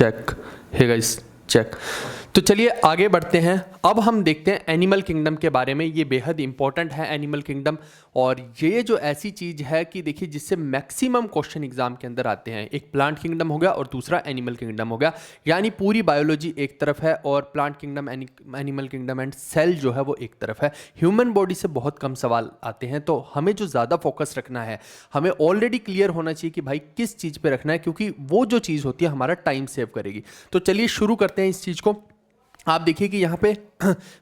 Check. Hey guys check. तो चलिए आगे बढ़ते हैं। अब हम देखते हैं एनिमल किंगडम के बारे में। ये बेहद इंपॉर्टेंट है एनिमल किंगडम, और ये जो ऐसी चीज़ है कि देखिए जिससे मैक्सिमम क्वेश्चन एग्जाम के अंदर आते हैं। एक प्लांट किंगडम हो गया और दूसरा एनिमल किंगडम हो गया, यानी पूरी बायोलॉजी एक तरफ है और plant kingdom animal kingdom and cell जो है वो एक तरफ है। ह्यूमन बॉडी से बहुत कम सवाल आते हैं, तो हमें जो ज़्यादा फोकस रखना है, हमें ऑलरेडी क्लियर होना चाहिए कि भाई किस चीज़ पे रखना है, क्योंकि वो जो चीज़ होती है हमारा टाइम सेव करेगी। तो चलिए शुरू करते हैं इस चीज़ को। आप देखिए कि यहाँ पे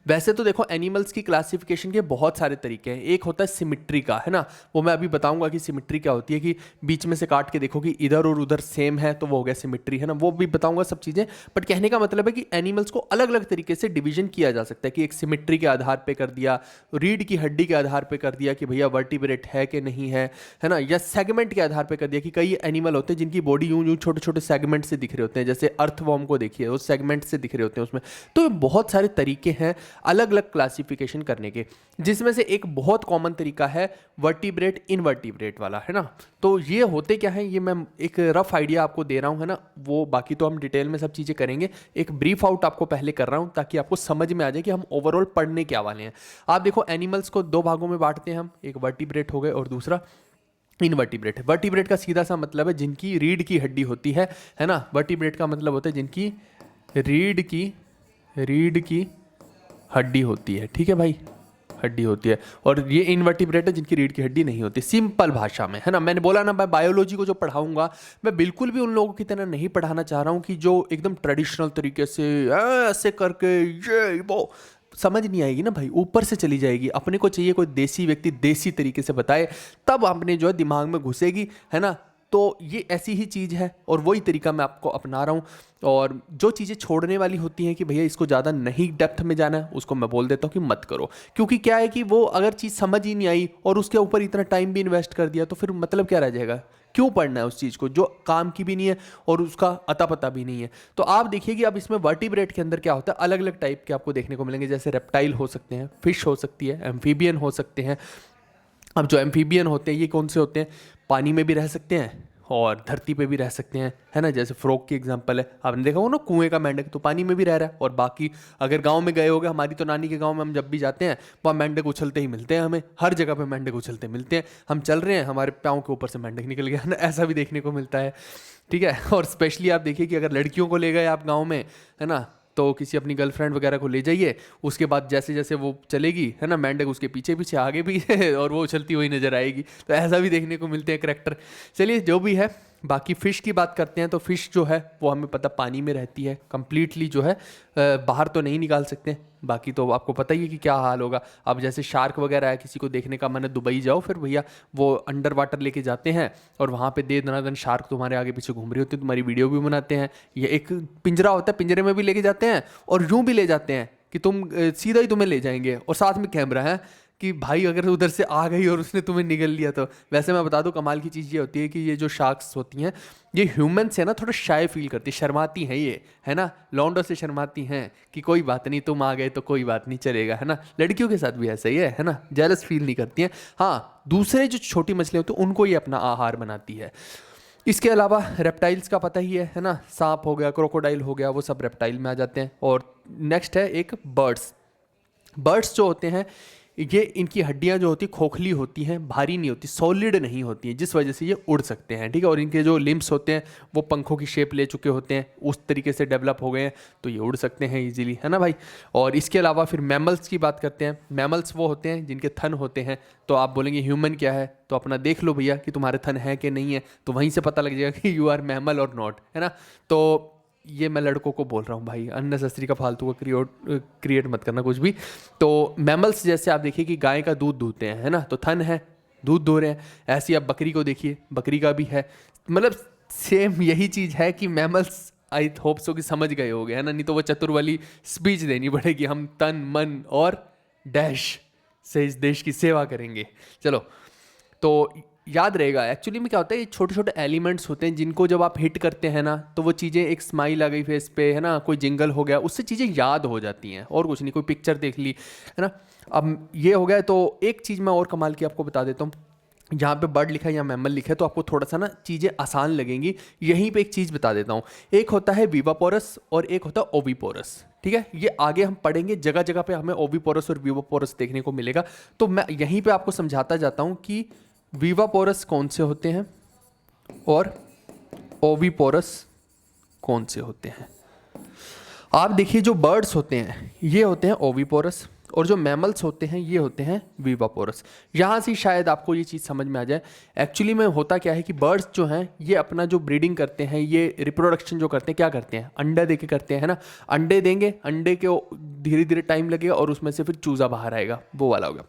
वैसे तो देखो एनिमल्स की क्लासिफिकेशन के बहुत सारे तरीके हैं। एक होता है सिमिट्री का, है ना, वो मैं अभी बताऊंगा कि सिमिट्री क्या होती है, कि बीच में से काट के देखो कि इधर और उधर सेम है तो वो हो गया सिमिट्री, है ना, वो भी बताऊंगा सब चीज़ें। बट कहने का मतलब है कि एनिमल्स को अलग अलग तरीके से डिवीजन किया जा सकता है, कि एक सिमिट्री के आधार पर कर दिया, रीढ़ की हड्डी के आधार पर कर दिया कि भैया वर्टिब्रेट है कि नहीं है ना, या सेगमेंट के आधार पर कर दिया कि कई एनिमल होते हैं जिनकी बॉडी यूं यूं छोटे छोटे सेगमेंट से दिख रहे होते हैं, जैसे अर्थवॉर्म को देखिए वो सेगमेंट से दिख रहे होते हैं उसमें। तो बहुत सारे तरीके हैं अलग अलग क्लासिफिकेशन करने के, जिसमें से एक बहुत कॉमन तरीका है वर्टिब्रेट इनवर्टिब्रेट वाला, है ना। तो ये होते क्या है, ये मैं एक रफ आइडिया आपको दे रहा हूँ, है ना, वो बाकी तो हम डिटेल में सब चीज़ें करेंगे। एक ब्रीफ आउट आपको पहले कर रहा हूँ ताकि आपको समझ में आ जाए कि हम ओवरऑल पढ़ने क्या वाले हैं। आप देखो एनिमल्स को दो भागों में बांटते हैं हम, एक वर्टिब्रेट हो गए और दूसरा इनवर्टिब्रेट। वर्टिब्रेट का सीधा सा मतलब है जिनकी रीढ़ की हड्डी होती है ना। वर्टिब्रेट का मतलब होता है जिनकी रीढ़ की हड्डी होती है, ठीक है भाई, हड्डी होती है। और ये इनवर्टिब्रेट है जिनकी रीढ़ की हड्डी नहीं होती, सिंपल भाषा में, है ना। मैंने बोला ना, मैं बायोलॉजी को जो पढ़ाऊंगा मैं बिल्कुल भी उन लोगों की तरह नहीं पढ़ाना चाह रहा हूँ कि जो एकदम ट्रेडिशनल तरीके से ऐसे करके ये वो समझ नहीं आएगी ना भाई, ऊपर से चली जाएगी। अपने को चाहिए कोई देसी व्यक्ति देसी तरीके से बताए, तब आपने जो है दिमाग में घुसेगी, है ना। तो ये ऐसी ही चीज़ है और वही तरीका मैं आपको अपना रहा हूँ। और जो चीज़ें छोड़ने वाली होती हैं कि भैया इसको ज़्यादा नहीं डेप्थ में जाना है, उसको मैं बोल देता हूँ कि मत करो। क्योंकि क्या है कि वो अगर चीज़ समझ ही नहीं आई और उसके ऊपर इतना टाइम भी इन्वेस्ट कर दिया तो फिर मतलब क्या रह जाएगा, क्यों पढ़ना है उस चीज़ को जो काम की भी नहीं है और उसका अता पता भी नहीं है। तो आप देखिए कि अब इसमें वर्टिब्रेट के अंदर क्या होता है, अलग अलग टाइप के आपको देखने को मिलेंगे, जैसे रेप्टाइल हो सकते हैं, फिश हो सकती है, एम्फीबियन हो सकते हैं। अब जो एम्फीबियन होते हैं ये कौन से होते हैं, पानी में भी रह सकते हैं और धरती पे भी रह सकते हैं, है ना। जैसे फ्रॉग की एग्जांपल है, आपने देखा हो ना, कुएं का मेंढक तो पानी में भी रह रहा है। और बाकी अगर गांव में गए होगे, हमारी तो नानी के गांव में हम जब भी जाते हैं वहाँ मेंढक उछलते ही मिलते हैं, हमें हर जगह पे मेंढक उछलते मिलते हैं। हम चल रहे हैं, हमारे पाँव के ऊपर से मेंढक निकल गया, है ना, ऐसा भी देखने को मिलता है, ठीक है। और स्पेशली आप देखिए कि अगर लड़कियों को ले गए आप गाँव में, है ना, तो किसी अपनी गर्लफ्रेंड वगैरह को ले जाइए, उसके बाद जैसे जैसे वो चलेगी, है ना, मेंढक उसके पीछे पीछे आगे भी है और वो उछलती हुई नजर आएगी। तो ऐसा भी देखने को मिलते हैं करैक्टर। चलिए जो भी है, बाकी फ़िश की बात करते हैं। तो फ़िश जो है वो हमें पता पानी में रहती है, कंप्लीटली जो है बाहर तो नहीं निकाल सकते। बाकी तो आपको पता ही है कि क्या हाल होगा। अब जैसे शार्क वगैरह है, किसी को देखने का मन है, दुबई जाओ, फिर भैया वो अंडर वाटर लेके जाते हैं और वहाँ पे दे दनादन शार्क तुम्हारे आगे पीछे घूम रही होती है, तुम्हारी वीडियो भी बनाते हैं। ये एक पिंजरा होता है, पिंजरे में भी लेके जाते हैं और यूँ भी ले जाते हैं कि तुम सीधा ही तुम्हें ले जाएंगे, और साथ में कैमरा है कि भाई अगर उधर से आ गई और उसने तुम्हें निगल लिया तो। वैसे मैं बता दूं कमाल की चीज़ ये होती है कि ये जो शार्क्स होती हैं ये ह्यूमन से ना थोड़ा शाय फील करती, शर्माती हैं ये, है ना, लौंडों से शर्माती हैं कि कोई बात नहीं, तुम आ गए तो कोई बात नहीं, चलेगा, है ना। लड़कियों के साथ भी ऐसा ही है ना, जेलस फील नहीं करती हैं। हाँ, दूसरे जो छोटी मछलियाँ होती हैं उनको ये अपना आहार बनाती है। इसके अलावा रेप्टाइल्स का पता ही है ना, सांप हो गया, क्रोकोडाइल हो गया, वो सब रेप्टाइल में आ जाते हैं। और नेक्स्ट है एक बर्ड्स। बर्ड्स जो होते हैं ये, इनकी हड्डियां जो होती खोखली होती हैं, भारी नहीं होती, सॉलिड नहीं होती हैं, जिस वजह से ये उड़ सकते हैं, ठीक है। और इनके जो लिम्स होते हैं वो पंखों की शेप ले चुके होते हैं, उस तरीके से डेवलप हो गए हैं तो ये उड़ सकते हैं इजीली, है ना भाई। और इसके अलावा फिर मैमल्स की बात करते हैं। मैमल्स वो होते हैं जिनके थन होते हैं। तो आप बोलेंगे ह्यूमन क्या है, तो अपना देख लो भैया कि तुम्हारे थन है कि नहीं है, तो वहीं से पता लग जाएगा कि यू आर मैमल और नॉट, है ना। तो ये मैं लड़कों को बोल रहा हूँ भाई, अननेसेसरी का फालतू का क्रिएट मत करना कुछ भी। तो मैमल्स जैसे आप देखिए कि गाय का दूध दूहते हैं, है ना, तो थन है, दूध दो रहे हैं। ऐसे ही आप बकरी को देखिए, बकरी का भी है। मतलब सेम यही चीज़ है कि मैमल्स, आई होप सो कि समझ गए होगे, है ना, नहीं तो वो चतुर वाली स्पीच देनी पड़ेगी, हम तन मन और डैश से इस देश की सेवा करेंगे। चलो, तो याद रहेगा एक्चुअली में क्या होता है, ये छोटे छोटे एलिमेंट्स होते हैं जिनको जब आप हिट करते हैं ना तो वो चीज़ें, एक स्माइल आ गई फेस पे, है ना, कोई जिंगल हो गया, उससे चीज़ें याद हो जाती हैं और कुछ नहीं, कोई पिक्चर देख ली, है ना। अब ये हो गया। तो एक चीज़ मैं और कमाल की आपको बता देता हूँ, जहाँ पे बर्ड लिखा है या मैमल लिखा है तो आपको थोड़ा सा ना चीज़ें आसान लगेंगी। यहीं पे एक चीज़ बता देता हूँ, एक होता है विवापोरस और एक होता है ओविपोरस। ठीक है, ये आगे हम पढ़ेंगे, जगह जगह पे हमें ओविपोरस और विवापोरस देखने को मिलेगा। तो मैं यहीं पे आपको समझाता जाता हूँ कि विवापोरस कौन से होते हैं और ओविपोरस कौन से होते हैं। आप देखिए, जो बर्ड्स होते हैं ये होते हैं ओविपोरस और जो मैमल्स होते हैं ये होते हैं विवापोरस। यहाँ से शायद आपको ये चीज़ समझ में आ जाए। एक्चुअली में होता क्या है कि बर्ड्स जो हैं ये अपना जो ब्रीडिंग करते हैं, ये रिप्रोडक्शन जो करते हैं, क्या करते हैं, अंडा दे के करते हैं, है ना। अंडे देंगे, अंडे के धीरे धीरे टाइम लगेगा और उसमें से फिर चूज़ा बाहर आएगा, वो वाला होगा।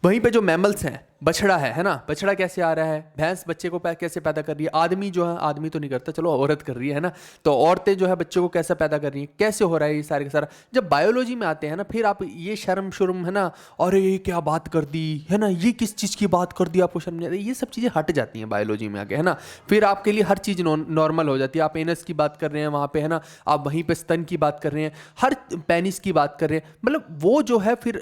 वहीं पे जो मैमल्स हैं, बछड़ा है ना, बछड़ा कैसे आ रहा है, भैंस बच्चे को कैसे पैदा कर रही है, आदमी जो है, आदमी तो नहीं करता, चलो औरत कर रही है ना, तो औरतें जो है बच्चों को कैसे पैदा कर रही हैं, कैसे हो रहा है, ये सारे का सारा। जब बायोलॉजी में आते हैं ना, फिर आप ये शर्म शुर्म है ना, अरे ये क्या बात कर दी है ना, ये किस चीज़ की बात कर दी, आपको शर्म नहीं आती, ये सब चीज़ें हट जाती हैं बायोलॉजी में आके, है ना। फिर आपके लिए हर चीज़ नॉर्मल हो जाती है। आप एनस की बात कर रहे हैं वहाँ पे, है ना, आप वहीं पे स्तन की बात कर रहे हैं, हर पेनिस की बात कर रहे हैं, मतलब वो जो है फिर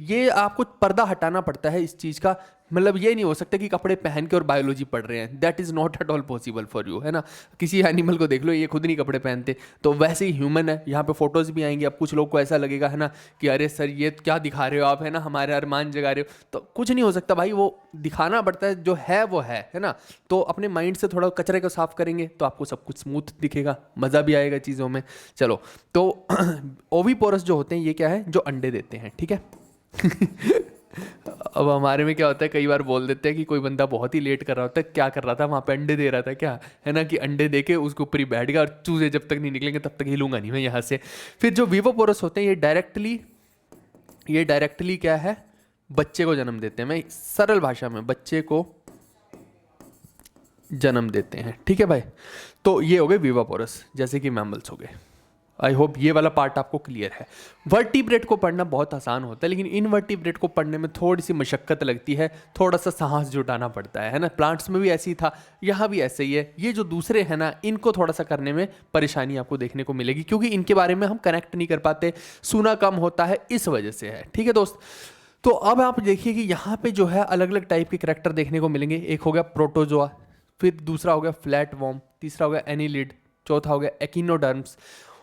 ये आपको पर्दा हटाना पड़ता है इस चीज़ का। मतलब ये नहीं हो सकता कि कपड़े पहन के और बायोलॉजी पढ़ रहे हैं, that is not at all possible for you, है ना। किसी एनिमल को देख लो, ये खुद नहीं कपड़े पहनते, तो वैसे ही ह्यूमन है। यहाँ पे फोटोज़ भी आएंगी, अब कुछ लोग को ऐसा लगेगा, है ना, कि अरे सर ये क्या दिखा रहे हो आप, है ना, हमारे अरमान जगा रहे हो, तो कुछ नहीं हो सकता भाई, वो दिखाना पड़ता है, जो है वो है ना। तो अपने माइंड से थोड़ा कचरे को साफ करेंगे तो आपको सब कुछ स्मूथ दिखेगा, मज़ा भी आएगा चीज़ों में। चलो, तो ओविपोरस जो होते हैं ये क्या है, जो अंडे देते हैं, ठीक है। अब हमारे में क्या होता है, कई बार बोल देते हैं कि कोई बंदा बहुत ही लेट कर रहा होता है, क्या कर रहा था वहाँ पे, अंडे दे रहा था क्या, है ना, कि अंडे दे के उसके ऊपर ही बैठ गया और चूजे जब तक नहीं निकलेंगे तब तक हिलूंगा नहीं मैं यहाँ से। फिर जो विवोपोरस होते हैं ये डायरेक्टली क्या है, बच्चे को जन्म देते हैं। मैं सरल भाषा में, बच्चे को जन्म देते हैं, ठीक है भाई। तो ये हो गए विवापोरस, जैसे कि मैमल्स हो गए। आई होप ये वाला पार्ट आपको क्लियर है। वर्टिब्रेट को पढ़ना बहुत आसान होता है, लेकिन इनवर्टिब्रेट को पढ़ने में थोड़ी सी मशक्कत लगती है, थोड़ा सा साहस जुटाना पड़ता है ना। प्लांट्स में भी ऐसे ही था, यहाँ भी ऐसे ही है। ये जो दूसरे हैं ना, इनको थोड़ा सा करने में परेशानी आपको देखने को मिलेगी, क्योंकि इनके बारे में हम कनेक्ट नहीं कर पाते, सुना कम होता है, इस वजह से है, ठीक है दोस्त। तो अब आप देखिए कि यहाँ पे जो है अलग अलग टाइप के करेक्टर देखने को मिलेंगे। एक हो गया प्रोटोजोआ, फिर दूसरा हो गया फ्लैट वॉर्म, तीसरा हो गया एनिलिड, चौथा हो गया एकिनोडर्म्स।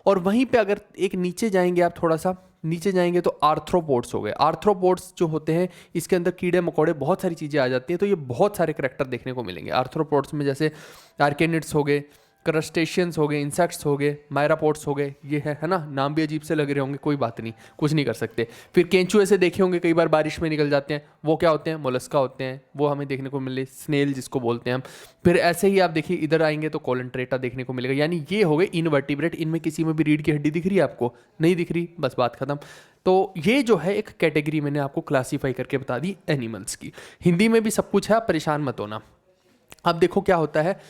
और वहीं पे अगर एक नीचे जाएंगे, आप थोड़ा सा नीचे जाएंगे तो आर्थ्रोपोड्स हो गए। आर्थ्रोपोड्स जो होते हैं इसके अंदर कीड़े मकोड़े बहुत सारी चीज़ें आ जाती हैं, तो ये बहुत सारे करैक्टर देखने को मिलेंगे आर्थ्रोपोड्स में, जैसे आर्केनिड्स हो गए, क्रस्टेशियंस हो गए, इंसेक्ट्स हो गए, मायरापोड्स हो गए। ये है ना, नाम भी अजीब से लग रहे होंगे, कोई बात नहीं, कुछ नहीं कर सकते। फिर केंचुए से देखे होंगे, कई बार बारिश में निकल जाते हैं, वो क्या होते हैं, मोलस्का होते हैं, वो हमें देखने को मिले, स्नेल जिसको बोलते हैं हम। फिर ऐसे ही आप देखिए इधर आएंगे तो कोलंट्रेटा देखने को मिलेगा। यानी ये हो गए इनवर्टिब्रेट। इनमें किसी में भी रीढ़ की हड्डी दिख रही है आपको, नहीं दिख रही, बस बात खत्म। तो ये जो है एक कैटेगरी मैंने आपको क्लासीफाई करके बता दी एनिमल्स की। हिंदी में भी सब कुछ है, परेशान मत होना। अब देखो क्या होता है,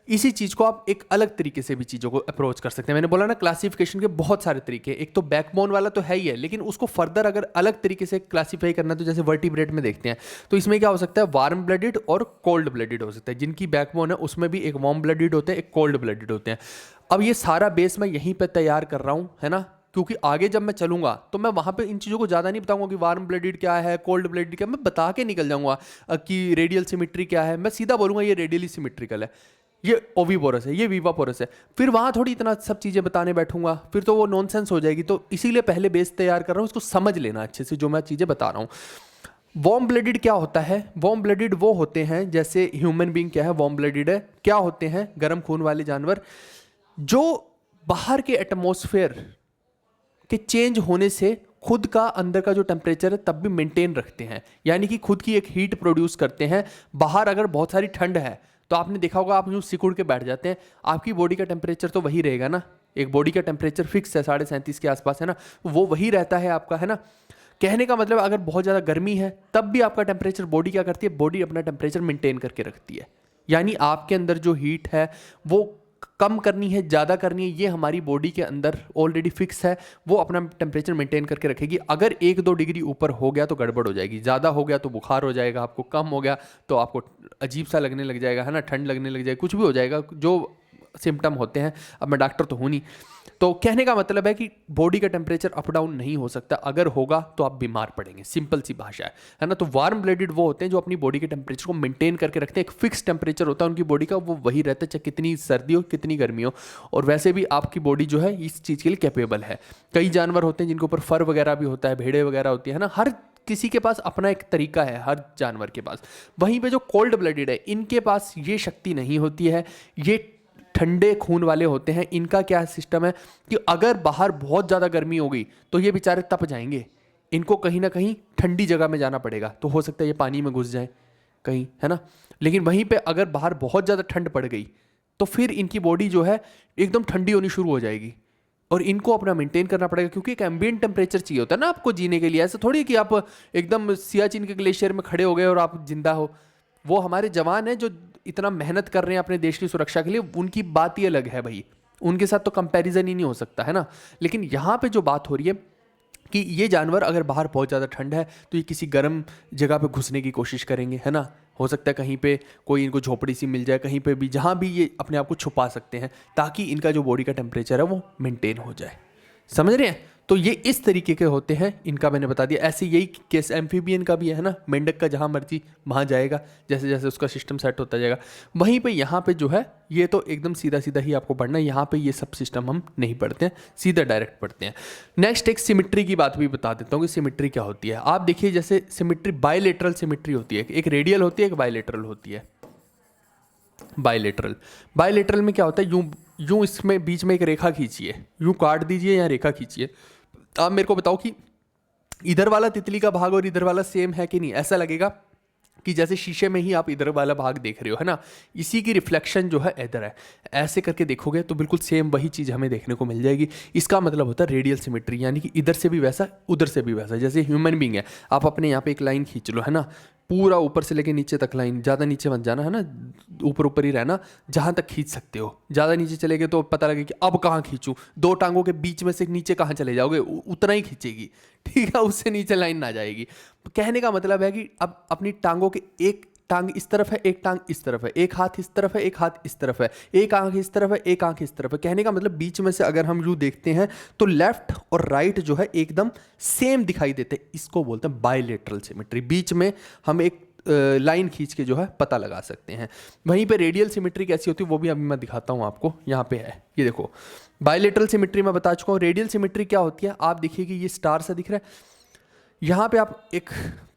इसी चीज़ को आप एक अलग तरीके से भी चीज़ों को अप्रोच कर सकते हैं। मैंने बोला ना, क्लासिफिकेशन के बहुत सारे तरीके। एक तो बैकबोन वाला तो है ही है, लेकिन उसको फर्दर अगर अलग तरीके से क्लासीफाई करना है तो जैसे वर्टिब्रेट में देखते हैं, तो इसमें क्या हो सकता है, वार्म ब्लडेड और कोल्ड ब्लडेड हो सकता है। जिनकी बैकबोन है उसमें भी एक वार्म ब्लडेड होते हैं, एक कोल्ड ब्लडेड होते हैं। अब ये सारा बेस मैं यहीं पर तैयार कर रहा हूँ, है ना, क्योंकि आगे जब मैं चलूंगा तो मैं वहाँ पे इन चीज़ों को ज़्यादा नहीं बताऊंगा कि वार्म ब्लडेड क्या है, कोल्ड ब्लडेड क्या है, मैं बता के निकल जाऊंगा कि रेडियल सिमिट्री क्या है। मैं सीधा बोलूँगा ये रेडियली सिमिट्रिकल है, ये ओविपोरस है, ये विवापोरस है। फिर वहाँ थोड़ी इतना सब चीज़ें बताने बैठूंगा, फिर तो वो नॉनसेंस हो जाएगी। तो इसीलिए पहले बेस तैयार कर रहा हूँ, इसको समझ लेना अच्छे से जो मैं चीज़ें बता रहा हूँ। वार्म ब्लडेड क्या होता है, वार्म ब्लडेड वो होते हैं, जैसे ह्यूमन बीइंग क्या है, वार्म ब्लडेड है, क्या होते हैं, गर्म खून वाले जानवर, जो बाहर के एटमॉस्फेयर के चेंज होने से खुद का अंदर का जो टेम्परेचर है तब भी मेंटेन रखते हैं। यानी कि खुद की एक हीट प्रोड्यूस करते हैं। बाहर अगर बहुत सारी ठंड है तो आपने देखा होगा, आप यूँ सिकुड़ के बैठ जाते हैं, आपकी बॉडी का टेम्परेचर तो वही रहेगा ना। एक बॉडी का टेम्परेचर फिक्स है 37.5 के आसपास, है ना, वो वही रहता है आपका, है ना। कहने का मतलब अगर बहुत ज़्यादा गर्मी है तब भी आपका टेम्परेचर, बॉडी क्या करती है, बॉडी अपना टेम्परेचर मेंटेन करके रखती है। यानी आपके अंदर जो हीट है वो कम करनी है, ज़्यादा करनी है, ये हमारी बॉडी के अंदर ऑलरेडी फिक्स है, वो अपना टेम्परेचर मेंटेन करके रखेगी। अगर 1-2 डिग्री ऊपर हो गया तो गड़बड़ हो जाएगी, ज़्यादा हो गया तो बुखार हो जाएगा आपको, कम हो गया तो आपको अजीब सा लगने लग जाएगा, है ना, ठंड लगने लग जाएगी, कुछ भी हो जाएगा जो सिम्टम होते हैं। अब मैं डॉक्टर तो हूँ नहीं, तो कहने का मतलब है कि बॉडी का टेम्परेचर अप डाउन नहीं हो सकता, अगर होगा तो आप बीमार पड़ेंगे, सिंपल सी भाषा है ना। तो वार्म ब्लडेड वो होते हैं जो अपनी बॉडी के टेम्परेचर को मेंटेन करके रखते हैं, एक फिक्स टेम्परेचर होता है उनकी बॉडी का, वो वही रहता है चाहे कितनी सर्दी हो कितनी गर्मी हो। और वैसे भी आपकी बॉडी जो है इस चीज़ के लिए कैपेबल है। कई जानवर होते हैं जिनके ऊपर फर वगैरह भी होता है, भेड़े वगैरह होती है ना, हर किसी के पास अपना एक तरीका है, हर जानवर के पास। वहीं पे जो कोल्ड ब्लडेड है इनके पास ये शक्ति नहीं होती है, ये ठंडे खून वाले होते हैं। इनका क्या सिस्टम है कि अगर बाहर बहुत ज़्यादा गर्मी हो गई तो ये बेचारे तप जाएंगे, इनको कहीं ना कहीं ठंडी जगह में जाना पड़ेगा, तो हो सकता है ये पानी में घुस जाए कहीं, है ना। लेकिन वहीं पे अगर बाहर बहुत ज़्यादा ठंड पड़ गई तो फिर इनकी बॉडी जो है एकदम ठंडी होनी शुरू हो जाएगी, और इनको अपना मेंटेन करना पड़ेगा, क्योंकि एक एम्बिएंट टेम्परेचर चाहिए होता है ना आपको जीने के लिए। ऐसा थोड़ी कि आप एकदम सियाचिन के ग्लेशियर में खड़े हो गए और आप जिंदा हो। वो हमारे जवान हैं जो इतना मेहनत कर रहे हैं अपने देश की सुरक्षा के लिए, उनकी बात ही अलग है भाई, उनके साथ तो कंपैरिजन ही नहीं हो सकता, है ना। लेकिन यहाँ पे जो बात हो रही है कि ये जानवर अगर बाहर बहुत ज़्यादा ठंड है तो ये किसी गर्म जगह पे घुसने की कोशिश करेंगे, है ना। हो सकता है कहीं पे कोई इनको झोपड़ी सी मिल जाए, कहीं पे भी जहाँ भी ये अपने आप को छुपा सकते हैं, ताकि इनका जो बॉडी का टेम्परेचर है वो मेंटेन हो जाए। समझ रहे हैं। तो ये इस तरीके के होते हैं, इनका मैंने बता दिया। ऐसे यही केस एम्फीबियन का भी है ना, मेंढक का जहाँ मर्जी वहाँ जाएगा, जैसे जैसे उसका सिस्टम सेट होता जाएगा। वहीं पे यहाँ पे जो है ये तो एकदम सीधा सीधा ही आपको पढ़ना है, यहाँ पे ये सब सिस्टम हम नहीं पढ़ते हैं, सीधा डायरेक्ट पढ़ते हैं। नेक्स्ट एक सिमिट्री की बात भी बता देता हूँ कि सिमिट्री क्या होती है। आप देखिए जैसे सिमिट्री, बायलेटरल सिमिट्री होती है, एक रेडियल होती है, एक बायलेटरल होती है। बायलेटरल में क्या होता है, यूं यूं इसमें बीच में एक रेखा खींचिए, यूं काट दीजिए या रेखा खींचिए। आप मेरे को बताओ कि इधर वाला तितली का भाग और इधर वाला सेम है कि नहीं। ऐसा लगेगा कि जैसे शीशे में ही आप इधर वाला भाग देख रहे हो, है ना, इसी की रिफ्लेक्शन जो है इधर है। ऐसे करके देखोगे तो बिल्कुल सेम वही चीज़ हमें देखने को मिल जाएगी। इसका मतलब होता है रेडियल सिमेट्री, यानी कि इधर से भी वैसा उधर से भी वैसा। जैसे ह्यूमन बींग है, आप अपने यहाँ पे एक लाइन खींच लो, है ना, पूरा ऊपर से लेके नीचे तक लाइन, ज़्यादा नीचे मत जाना, है ना, ऊपर ऊपर ही रहना, जहाँ तक खींच सकते हो। ज़्यादा नीचे चले गए तो पता लगे कि अब कहाँ खींचूं, दो टांगों के बीच में से नीचे कहाँ चले जाओगे, उतना ही खींचेगी, ठीक है, उससे नीचे लाइन ना जाएगी। कहने का मतलब है कि अब अपनी टांगों के, एक टांग इस तरफ है, एक टांग इस तरफ है, एक हाथ इस तरफ है, एक हाथ इस तरफ है, एक आंख इस तरफ है, एक आंख इस तरफ है। कहने का मतलब बीच में से अगर हम यूँ देखते हैं तो लेफ्ट और राइट जो है एकदम सेम दिखाई देते हैं। इसको बोलते हैं बायलेटरल सिमेट्री। बीच में हम एक लाइन खींच के जो है पता लगा सकते हैं। वहीं पे रेडियल सिमेट्री कैसी होती है वो भी अभी मैं दिखाता हूँ आपको। यहाँ पे है, ये देखो, बायलेटरल सिमेट्री मैं बता चुका हूँ। रेडियल सिमेट्री क्या होती है, आप देखिए कि ये स्टार सा दिख रहा है, यहाँ पे आप एक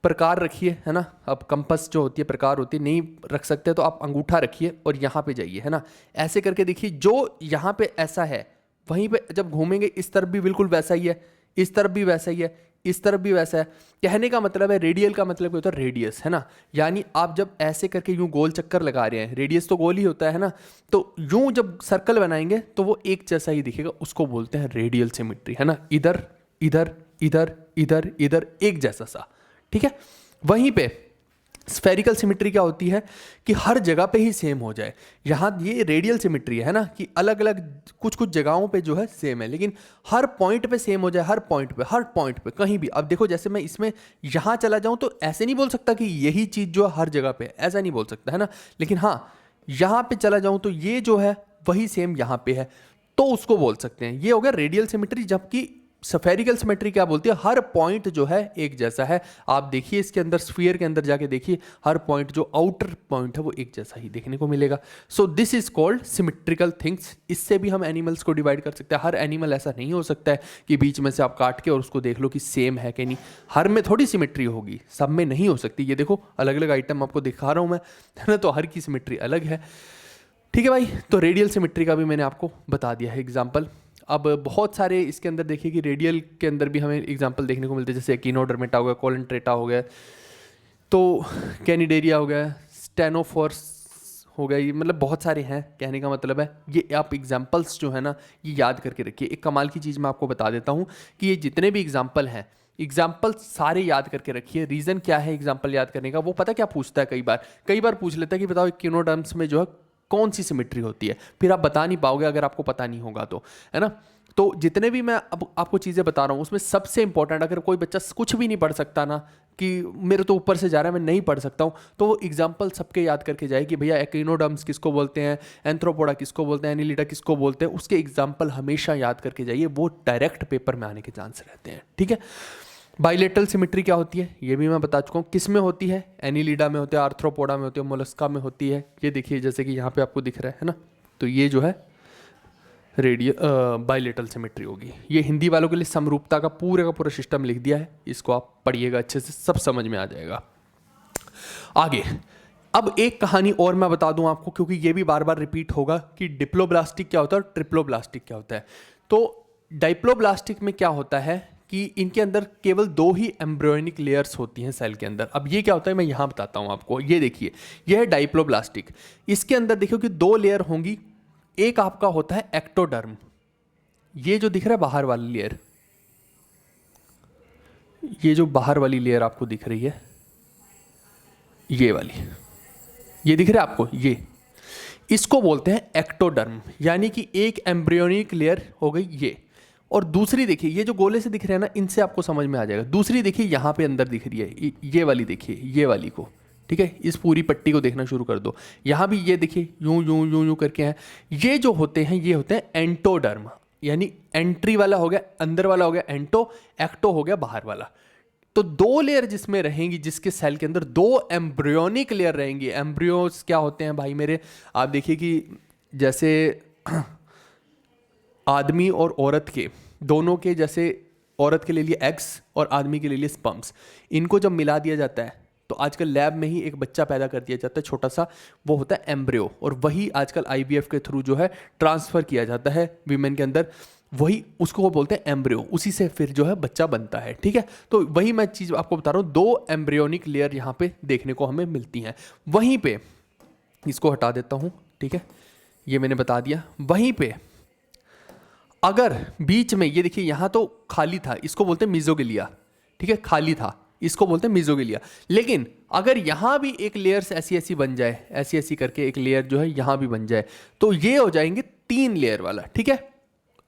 प्रकार रखिए, है ना। अब कंपस जो होती है प्रकार होती है, नहीं रख सकते तो आप अंगूठा रखिए और यहाँ पे जाइए, है ना। ऐसे करके देखिए, जो यहाँ पे ऐसा है वहीं पे जब घूमेंगे इस तरफ भी बिल्कुल वैसा ही है, इस तरफ भी वैसा ही है, इस तरफ भी वैसा है। कहने का मतलब है रेडियल का मतलब होता है रेडियस, है ना। यानी आप जब ऐसे करके यूं गोल चक्कर लगा रहे हैं, रेडियस तो गोल ही होता है ना, तो यूं जब सर्कल बनाएंगे तो वो एक जैसा ही दिखेगा, उसको बोलते हैं रेडियल सिमेट्री, है ना। इधर इधर इधर इधर इधर एक जैसा सा, ठीक है। वहीं पे स्फेरिकल सिमेट्री क्या होती है कि हर जगह पे ही सेम हो जाए। यहाँ ये रेडियल सिमेट्री है ना, कि अलग अलग कुछ कुछ जगहों पे जो है सेम है, लेकिन हर पॉइंट पे सेम हो जाए, हर पॉइंट पे कहीं भी। अब देखो जैसे मैं इसमें यहाँ चला जाऊँ तो ऐसे नहीं बोल सकता कि यही चीज़ जो है हर जगह पे, ऐसा नहीं बोल सकता, है ना। लेकिन हाँ, यहाँ पे चला जाऊँ तो ये जो है वही सेम यहाँ पे है, तो उसको बोल सकते हैं। ये हो गया रेडियल सिमेट्री। जबकि स्फेरिकल सिमेट्री क्या बोलती है, हर पॉइंट जो है एक जैसा है। आप देखिए इसके अंदर, स्फीयर के अंदर जाके देखिए, हर पॉइंट जो आउटर पॉइंट है वो एक जैसा ही देखने को मिलेगा। So this is called symmetrical things. इससे भी हम एनिमल्स को डिवाइड कर सकते हैं। हर एनिमल ऐसा नहीं हो सकता है कि बीच में से आप काट के और उसको देख लो कि सेम है कि नहीं। हर में थोड़ी सिमेट्री होगी, सब में नहीं हो सकती। ये देखो अलग अलग आइटम आपको दिखा रहा हूँ मैं, है ना, तो हर की सिमेट्री अलग है, ठीक है भाई। तो रेडियल सिमेट्री का भी मैंने आपको बता दिया है एग्जाम्पल। अब बहुत सारे इसके अंदर देखिए कि रेडियल के अंदर भी हमें एग्जांपल देखने को मिलते हैं, जैसे एकिनोडर्मेटा हो गया, कोलेंट्रेटा हो गया, तो कैनिडेरिया हो गया, स्टेनोफोर्स हो गया, ये मतलब बहुत सारे हैं। कहने का मतलब है ये आप एग्जांपल्स जो है ना ये याद करके रखिए। एक कमाल की चीज़ मैं आपको बता देता हूँ कि ये जितने भी एग्जाम्पल हैं, एग्जाम्पल सारे याद करके रखिए। रीज़न क्या है एग्जाम्पल याद करने का, वो पता क्या पूछता है, कई बार पूछ लेता है कि बताओ एकिनोडर्म्स में जो है कौन सी सिमेट्री होती है। फिर आप बता नहीं पाओगे अगर आपको पता नहीं होगा तो, है ना। तो जितने भी मैं अब आपको चीज़ें बता रहा हूँ उसमें सबसे इंपॉर्टेंट, अगर कोई बच्चा कुछ भी नहीं पढ़ सकता ना, कि मेरे तो ऊपर से जा रहा है, मैं नहीं पढ़ सकता हूँ, तो वो एग्जाम्पल सबके याद करके जाए कि भैया एकिनोडर्म्स किसको बोलते हैं, एंथ्रोपोडा किसको बोलते हैं, एनिलिडा किसको बोलते हैं, उसके एग्जाम्पल हमेशा याद करके जाइए, वो डायरेक्ट पेपर में आने के चांस रहते हैं। ठीक है। बाइलेटरल सिमेट्री क्या होती है ये भी मैं बता चुका हूँ। किस में होती है, एनिलिडा में होती है, आर्थ्रोपोडा में होती है, मोलस्का में होती है। ये देखिए जैसे कि यहाँ पे आपको दिख रहा है ना, तो ये जो है रेडियल बाइलेटरल सिमेट्री होगी। ये हिंदी वालों के लिए समरूपता का पूरा सिस्टम लिख दिया है, इसको आप पढ़िएगा अच्छे से, सब समझ में आ जाएगा। आगे अब एक कहानी और मैं बता दूं आपको, क्योंकि ये भी बार बार रिपीट होगा कि डिप्लोब्लास्टिक क्या होता है और ट्रिप्लोब्लास्टिक क्या होता है। तो डाइप्लोब्लास्टिक में क्या होता है कि इनके अंदर केवल 2 ही एम्ब्रियोनिक लेयर्स होती हैं सेल के अंदर। अब ये क्या होता है मैं यहाँ बताता हूँ आपको। ये देखिए, यह है डाइप्लोब्लास्टिक। इसके अंदर देखिए कि 2 लेयर होंगी। एक आपका होता है एक्टोडर्म, ये जो दिख रहा है बाहर वाली लेयर, ये जो बाहर वाली लेयर आपको दिख रही है, ये वाली, ये दिख रहा है आपको, ये इसको बोलते हैं एक्टोडर्म, यानी कि एक एम्ब्रियोनिक लेयर हो गई ये। और दूसरी देखिए, ये जो गोले से दिख रहे हैं ना, इनसे आपको समझ में आ जाएगा। दूसरी देखिए यहाँ पे अंदर दिख रही है, ये वाली देखिए, ये वाली को, ठीक है, इस पूरी पट्टी को देखना शुरू कर दो। यहाँ भी ये देखिए यूं यूं यूं यूं करके हैं, ये जो होते हैं ये होते हैं एंटोडर्म, यानी एंट्री वाला हो गया, अंदर वाला हो गया एंटो, एक्टो हो गया बाहर वाला। तो 2 लेयर जिसमें रहेंगी, जिसके सेल के अंदर 2 एम्ब्रियोनिक लेयर रहेंगी। एम्ब्रियोस क्या होते हैं भाई मेरे, आप देखिए कि जैसे आदमी और औरत के दोनों के, जैसे औरत के ले लिए एग्स और आदमी के ले लिए स्पर्म्स, इनको जब मिला दिया जाता है तो आजकल लैब में ही एक बच्चा पैदा कर दिया जाता है छोटा सा, वो होता है एम्ब्रियो। और वही आजकल आईवीएफ के थ्रू जो है ट्रांसफर किया जाता है वीमेन के अंदर, वही उसको वो बोलते हैं एम्ब्रियो, उसी से फिर जो है बच्चा बनता है। ठीक है, तो वही मैं चीज़ आपको बता रहा हूँ, 2 एम्ब्रियोनिक लेयर यहाँ पे देखने को हमें मिलती हैं। वहीं पे इसको हटा देता हूँ, ठीक है, ये मैंने बता दिया। वहीं पे अगर बीच में ये देखिए, यहाँ तो खाली था, इसको बोलते हैं मीजोगिलिया, ठीक है, खाली था, इसको बोलते हैं मीजोगिलिया। लेकिन अगर यहाँ भी एक लेयर ऐसी ऐसी बन जाए, ऐसी ऐसी करके एक लेयर जो है यहाँ भी बन जाए, तो ये हो जाएंगे 3 लेयर वाला। ठीक है,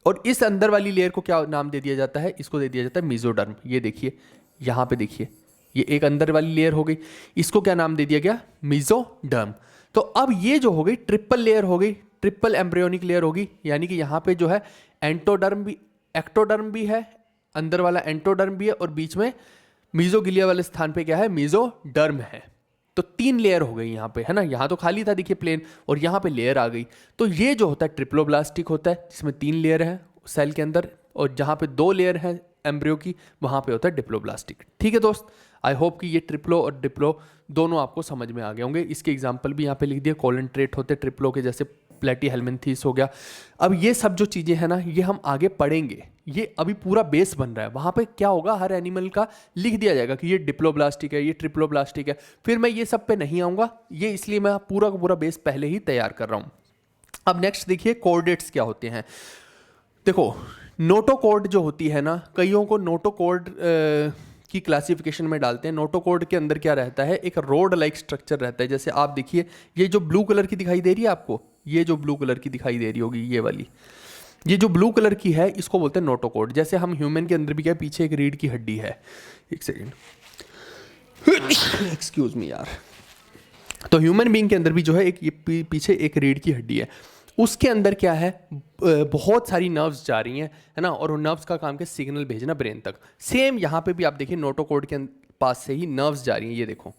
और इस अंदर वाली लेयर को क्या नाम दे दिया जाता है, इसको दे दिया जाता है मीजोडर्म। ये देखिए यहाँ पे देखिए, ये एक अंदर वाली लेयर हो गई, इसको क्या नाम दे दिया गया, मीजोडर्म। तो अब ये जो हो गई ट्रिपल लेयर हो गई, ट्रिपल एम्ब्रियोनिक लेयर होगी, यानी कि यहाँ पे जो है एंटोडर्म भी, एक्टोडर्म भी है, अंदर वाला एंटोडर्म भी है, और बीच में मीजोगिलिया वाले स्थान पे क्या है, मीजोडर्म है। तो 3 लेयर हो गई यहाँ पे, है ना, यहाँ तो खाली था देखिए प्लेन, और यहाँ पे लेयर आ गई। तो ये जो होता है ट्रिप्लोब्लास्टिक होता है, जिसमें 3 लेयर है सेल के अंदर, और जहाँ पे 2 लेयर है एम्ब्रियो की, वहाँ पे होता है डिप्लोब्लास्टिक। ठीक है दोस्त, आई होप कि ये ट्रिप्लो और डिप्लो दोनों आपको समझ में आ गए होंगे। इसके एग्जाम्पल भी यहाँ पे लिख दिया, कोलन ट्रेट होते ट्रिप्लो के, जैसे प्लेटीहेल्मिन्थेस हो गया। अब ये सब जो चीज़ें हैं ना, ये हम आगे पढ़ेंगे, ये अभी पूरा बेस बन रहा है। वहाँ पे क्या होगा, हर एनिमल का लिख दिया जाएगा कि ये डिप्लोब्लास्टिक है, ये ट्रिप्लोब्लास्टिक है। फिर मैं ये सब पे नहीं आऊँगा, ये इसलिए मैं पूरा का पूरा बेस पहले ही तैयार कर रहा हूँ। अब नेक्स्ट देखिए कोऑर्डिनेट्स क्या होते हैं। देखो नोटोकॉर्ड जो होती है ना, कईयों को नोटोकॉर्ड की क्लासिफिकेशन में डालते हैं। नोटोकॉर्ड के अंदर क्या रहता है, एक रोड लाइक स्ट्रक्चर रहता है। जैसे आप देखिए, ये जो ब्लू कलर की दिखाई दे रही है आपको, ये जो ब्लू कलर की दिखाई दे रही होगी, ये वाली, ये जो ब्लू कलर की है, इसको बोलते हैं नोटोकॉर्ड। जैसे हम ह्यूमन के अंदर भी क्या, पीछे एक रीढ़ की हड्डी है, एक सेकेंड, एक्सक्यूज मी यार। तो ह्यूमन बीइंग के अंदर भी जो है एक ये पीछे एक रीढ़ की हड्डी है, उसके अंदर क्या है, बहुत सारी नर्व्स जा रही हैं, है ना, और उन नर्व्स का काम क्या, सिग्नल भेजना ब्रेन तक। सेम यहाँ पे भी आप देखिए, नोटोकॉर्ड के पास से ही नर्व्स जा रही हैं, ये देखो,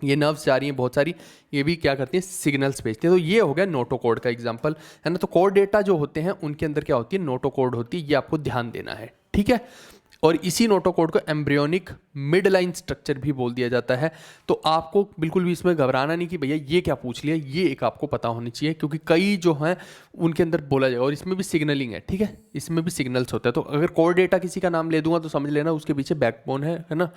ये नर्व्स जा रही हैं बहुत सारी, ये भी क्या करती हैं, सिग्नल्स भेजती हैं। तो ये हो गया नोटोकॉर्ड का एग्जांपल, है ना। तो कोड डेटा जो होते हैं उनके अंदर क्या होती है, नोटोकॉर्ड होती है, ये आपको ध्यान देना है। ठीक है, और इसी नोटोकॉर्ड को एम्ब्रियोनिक मिड लाइन स्ट्रक्चर भी बोल दिया जाता है। तो आपको बिल्कुल भी इसमें घबराना नहीं कि भैया ये क्या पूछ लिया, ये एक आपको पता होनी चाहिए, क्योंकि कई जो हैं उनके अंदर बोला जाएगा, और इसमें भी सिग्नलिंग है। ठीक है, इसमें भी सिग्नल्स होते हैं। तो अगर कोड डेटा किसी का नाम ले दूंगा तो समझ लेना उसके पीछे बैकबोन है ना,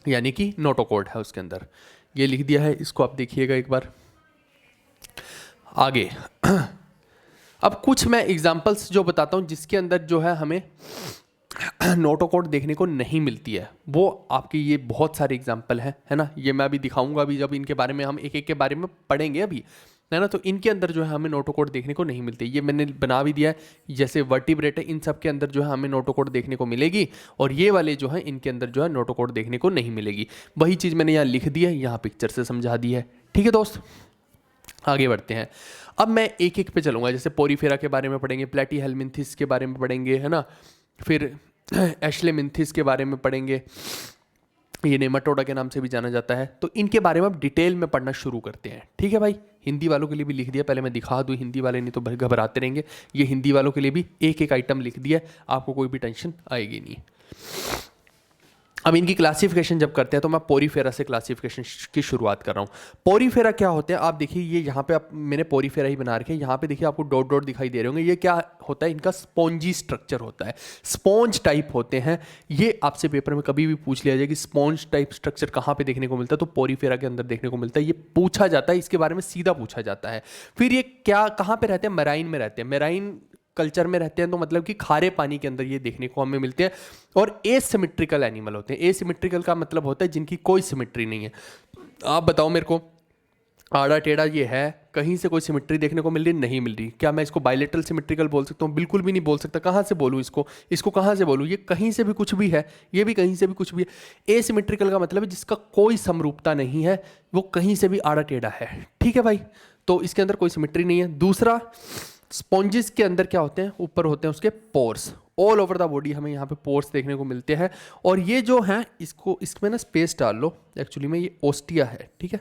यानी कि नोटोकॉर्ड है उसके अंदर, ये लिख दिया है। इसको आप देखिएगा एक बार आगे। अब कुछ मैं एग्जांपल्स जो बताता हूँ जिसके अंदर जो है हमें नोटोकॉर्ड देखने को नहीं मिलती है, वो आपके ये बहुत सारे एग्जांपल हैं, है ना। ये मैं अभी दिखाऊंगा, अभी जब इनके बारे में हम एक एक के बारे में पढ़ेंगे अभी, है ना। तो इनके अंदर जो है हमें नोटोकॉर्ड देखने को नहीं मिलते, ये मैंने बना भी दिया है। जैसे वर्टिब्रेट है, इन सब के अंदर जो है हमें नोटोकॉर्ड देखने को मिलेगी, और ये वाले जो है इनके अंदर जो है नोटोकॉर्ड देखने को नहीं मिलेगी। वही चीज़ मैंने यहाँ लिख दी है, यहाँ पिक्चर से समझा दी है। ठीक है दोस्त, आगे बढ़ते हैं। अब मैं एक एक पे चलूँगा, जैसे पोरीफेरा के बारे में पढ़ेंगे, प्लेटीहेलमिन्थिस के बारे में पढ़ेंगे, है ना, फिर एश्लेमिन्थिस के बारे में पढ़ेंगे, ये नेमाटोडा के नाम से भी जाना जाता है। तो इनके बारे में अब डिटेल में पढ़ना शुरू करते हैं। ठीक है भाई, हिंदी वालों के लिए भी लिख दिया, पहले मैं दिखा दूँ, हिंदी वाले नहीं तो घबराते रहेंगे। ये हिंदी वालों के लिए भी एक एक आइटम लिख दिया, आपको कोई भी टेंशन आएगी नहीं। अब इनकी क्लासिफिकेशन जब करते हैं तो मैं पोरीफेरा से क्लासिफिकेशन की शुरुआत कर रहा हूँ। पोरीफेरा क्या होते हैं, आप देखिए ये यहाँ पे, आप मैंने पोरीफेरा ही बना रखे हैं, यहाँ पे देखिए आपको डॉट डॉट दिखाई दे रहे होंगे, ये क्या होता है, इनका स्पॉन्जी स्ट्रक्चर होता है, स्पॉन्ज टाइप होते हैं। ये आपसे पेपर में कभी भी पूछ लिया जाए कि स्पॉन्ज टाइप स्ट्रक्चर कहाँ पे देखने को मिलता है, तो पोरीफेरा के अंदर देखने को मिलता है। ये पूछा जाता है, इसके बारे में सीधा पूछा जाता है। फिर ये क्या, कहाँ पे रहते हैं, मेराइन में रहते हैं, मेराइन कल्चर में रहते हैं, तो मतलब कि खारे पानी के अंदर ये देखने को हमें मिलते हैं। और एसिमेट्रिकल एनिमल होते हैं। एसिमेट्रिकल का मतलब होता है जिनकी कोई सिमेट्री नहीं है। आप बताओ मेरे को, आड़ा टेढ़ा ये है, कहीं से कोई सिमेट्री देखने को मिल रही, नहीं मिल रही। क्या मैं इसको बायलेटरल सिमेट्रिकल बोल सकता हूँ? बिल्कुल भी नहीं बोल सकता। कहाँ से बोलूँ इसको कहाँ से बोलूँ? ये कहीं से भी कुछ भी है, ये भी कहीं से भी कुछ भी है। एसिमेट्रिकल का मतलब है जिसका कोई समरूपता नहीं है, वो कहीं से भी आड़ा टेढ़ा है। ठीक है भाई, तो इसके अंदर कोई सिमेट्री नहीं है। दूसरा, स्पॉन्जेस के अंदर क्या होते हैं, ऊपर होते हैं उसके pores, all over the body हमें यहाँ पे पोर्स देखने को मिलते हैं। और ये जो हैं, इसमें ना स्पेस डाल लो, एक्चुअली में ये ओस्टिया है। ठीक है,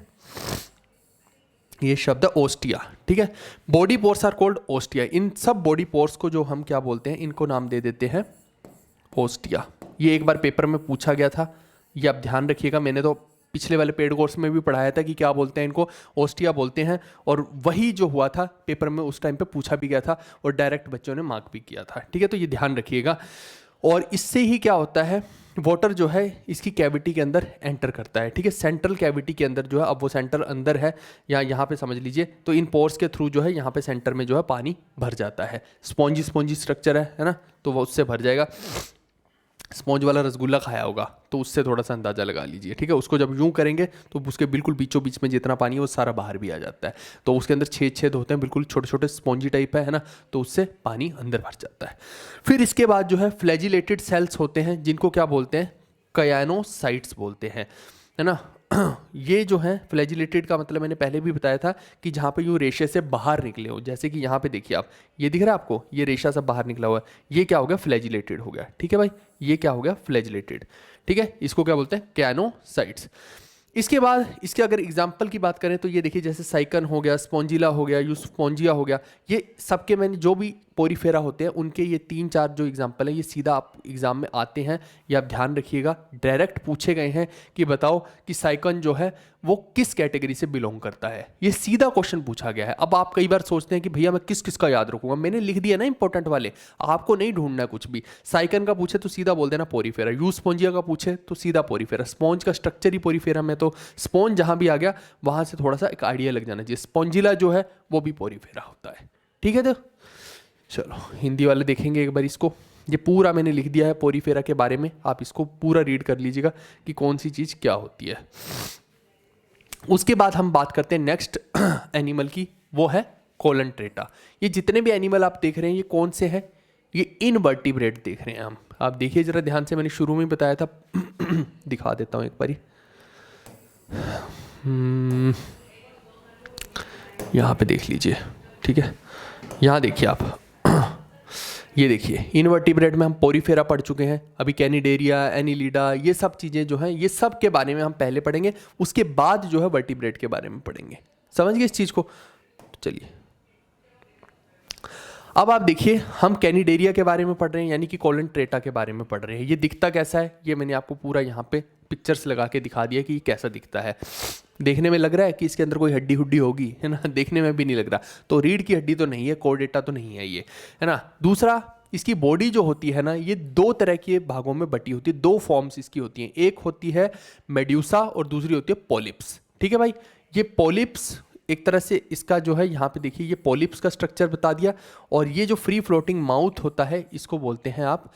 ये शब्द है ओस्टिया। ठीक है, body pores are called ostia. इन सब बॉडी पोर्स को जो हम क्या बोलते हैं, इनको नाम दे देते हैं ओस्टिया। ये एक बार पेपर में पूछा गया था, ये आप ध्यान रखिएगा। मैंने तो पिछले वाले पेड कोर्स में भी पढ़ाया था कि क्या बोलते हैं इनको, ओस्टिया बोलते हैं। और वही जो हुआ था पेपर में, उस टाइम पे पूछा भी गया था और डायरेक्ट बच्चों ने मार्क भी किया था। ठीक है, तो ये ध्यान रखिएगा। और इससे ही क्या होता है, वाटर जो है इसकी कैविटी के अंदर एंटर करता है। ठीक है, सेंट्रल कैविटी के अंदर जो है, अब वो सेंटर अंदर है या यहाँ पे समझ लीजिए, तो इन पोर्स के थ्रू जो है यहाँ पे सेंटर में जो है पानी भर जाता है। स्पॉन्जी स्ट्रक्चर है ना, तो वो उससे भर जाएगा। स्पॉन्ज वाला रसगुल्ला खाया होगा तो उससे थोड़ा सा अंदाज़ा लगा लीजिए। ठीक है, उसको जब यूं करेंगे तो उसके बिल्कुल बीचों बीच में जितना पानी है वो सारा बाहर भी आ जाता है। तो उसके अंदर छेद छेद होते हैं, बिल्कुल छोटे छोटे स्पॉन्जी टाइप है ना, तो उससे पानी अंदर भर जाता है। फिर इसके बाद जो है फ्लैजिलेटेड सेल्स होते हैं, जिनको क्या बोलते हैं, कयानोसाइट्स बोलते हैं, है ना। ये जो है फ्लैजिलेटेड का मतलब मैंने पहले भी बताया था कि जहाँ पे यूँ रेशे से बाहर निकले हो, जैसे कि यहाँ पे देखिए आप, ये दिख रहा है आपको, ये रेशा से बाहर निकला हुआ है, ये क्या हो गया, फ्लैजिलेटेड हो गया। ठीक है भाई, ये क्या हो गया, फ्लैजिलेटेड। ठीक है, इसको क्या बोलते हैं, कैनोसाइट्स। इसके बाद इसके अगर एग्जाम्पल की बात करें तो ये देखिए, जैसे साइकन हो गया, स्पॉन्जिला हो गया, यूस्पोंजिया हो गया, ये सबके मैंने जो भी पोरीफेरा होते हैं उनके ये 3-4 जो एग्जाम्पल है, ये सीधा आप एग्जाम में आते हैं। ये आप ध्यान रखिएगा, डायरेक्ट पूछे गए हैं कि बताओ कि साइकन जो है वो किस कैटेगरी से बिलोंग करता है। ये सीधा क्वेश्चन पूछा गया है। अब आप कई बार सोचते हैं कि भैया मैं किस किस का याद रखूंगा, मैंने लिख दिया ना इंपॉर्टेंट वाले, आपको नहीं ढूंढना कुछ भी। साइकन का पूछे तो सीधा बोल देना पोरीफेरा, यूस्पोंजिया का पूछे तो सीधा पोरीफेरा, स्पॉन्ज का स्ट्रक्चर ही पोरीफेरा में, तो स्पॉन्ज जहां भी आ गया वहां से थोड़ा सा एक आइडिया लग जाना चाहिए। स्पॉन्जिला जो है वो भी पोरीफेरा होता है। ठीक है, तो चलो हिंदी वाले देखेंगे एक बार इसको। ये पूरा मैंने लिख दिया है पोरीफेरा के बारे में, आप इसको पूरा रीड कर लीजिएगा कि कौन सी चीज़ क्या होती है। उसके बाद हम बात करते हैं नेक्स्ट एनिमल की, वो है कोलंट्रेटा। ये जितने भी एनिमल आप देख रहे हैं ये कौन से हैं, ये इनवर्टिब्रेट देख रहे हैं हम। आप देखिए जरा ध्यान से, मैंने शुरू में बताया था दिखा देता हूँ एक बारी। यहाँ पे देख लीजिए। ठीक है, यहाँ देखिए आप, ये देखिए इनवर्टिब्रेट में हम पोरीफेरा पढ़ चुके हैं, अभी कैनिडेरिया, एनिलिडा, ये सब चीज़ें जो हैं ये सब के बारे में हम पहले पढ़ेंगे। उसके बाद जो है वर्टिब्रेट के बारे में पढ़ेंगे। समझ गए इस चीज़ को? चलिए अब आप देखिए, हम कैनिडेरिया के बारे में पढ़ रहे हैं, यानी कि कोलंट्रेटा के बारे में पढ़ रहे हैं। ये दिखता कैसा है, ये मैंने आपको पूरा यहाँ पे पिक्चर्स लगा के दिखा दिया कि ये कैसा दिखता है। देखने में लग रहा है कि इसके अंदर कोई हड्डी हुड्डी होगी, है ना, देखने में भी नहीं लग रहा। तो रीढ़ की हड्डी तो नहीं है, कोर्डेटा तो नहीं है ये, है ना। दूसरा, इसकी बॉडी जो होती है ना, ये 2 तरह के भागों में बटी होती है, 2 फॉर्म्स इसकी होती हैं। एक होती है मेड्यूसा और दूसरी होती है पॉलिप्स। ठीक है भाई, ये पॉलिप्स एक तरह से इसका जो है, यहाँ पे देखिए ये पॉलिप्स का स्ट्रक्चर बता दिया। और ये जो फ्री फ्लोटिंग माउथ होता है इसको बोलते हैं आप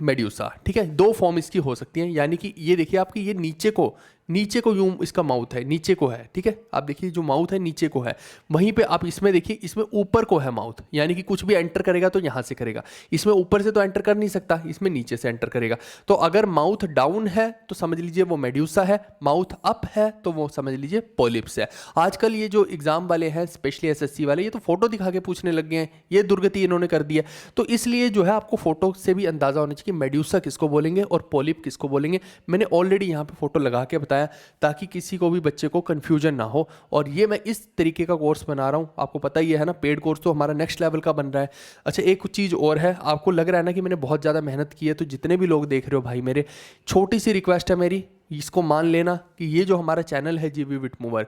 मेड्यूसा। ठीक है, 2 फॉर्म इसकी हो सकती हैं, यानी कि ये देखिए आपकी, ये नीचे को नीचे को यूं इसका माउथ है, नीचे को है, ठीक है। आप देखिए जो माउथ है नीचे को है, वहीं पे आप इसमें देखिए इसमें ऊपर को है माउथ, यानी कि कुछ भी एंटर करेगा तो यहाँ से करेगा, इसमें ऊपर से तो एंटर कर नहीं सकता, इसमें नीचे से एंटर करेगा। तो अगर माउथ डाउन है तो समझ लीजिए वो मेड्यूसा है, माउथ अप है तो वो समझ लीजिए पॉलिप्स है। आजकल ये जो एग्जाम वाले हैं स्पेशली एसएससी वाले, ये तो फोटो दिखा के पूछने लग गए हैं, ये दुर्गति इन्होंने कर दी है। तो इसलिए जो है आपको फोटो से भी अंदाजा होना चाहिए कि मेड्यूसा किसको बोलेंगे और पॉलिप किसको बोलेंगे। मैंने ऑलरेडी यहाँ पे फोटो लगा के बताया ताकि किसी को भी बच्चे को कंफ्यूजन ना हो। और ये मैं इस तरीके का कोर्स बना रहा हूँ, आपको पता ही है ना, पेड कोर्स तो हमारा नेक्स्ट लेवल का बन रहा है। अच्छा एक कुछ चीज़ और है, आपको लग रहा है ना कि मैंने बहुत ज़्यादा मेहनत की है, तो जितने भी लोग देख रहे हो भाई मेरे, छोटी सी रिक्वेस्ट है मेरी, इसको मान लेना कि ये जो हमारा चैनल है जीवी विट मूवर,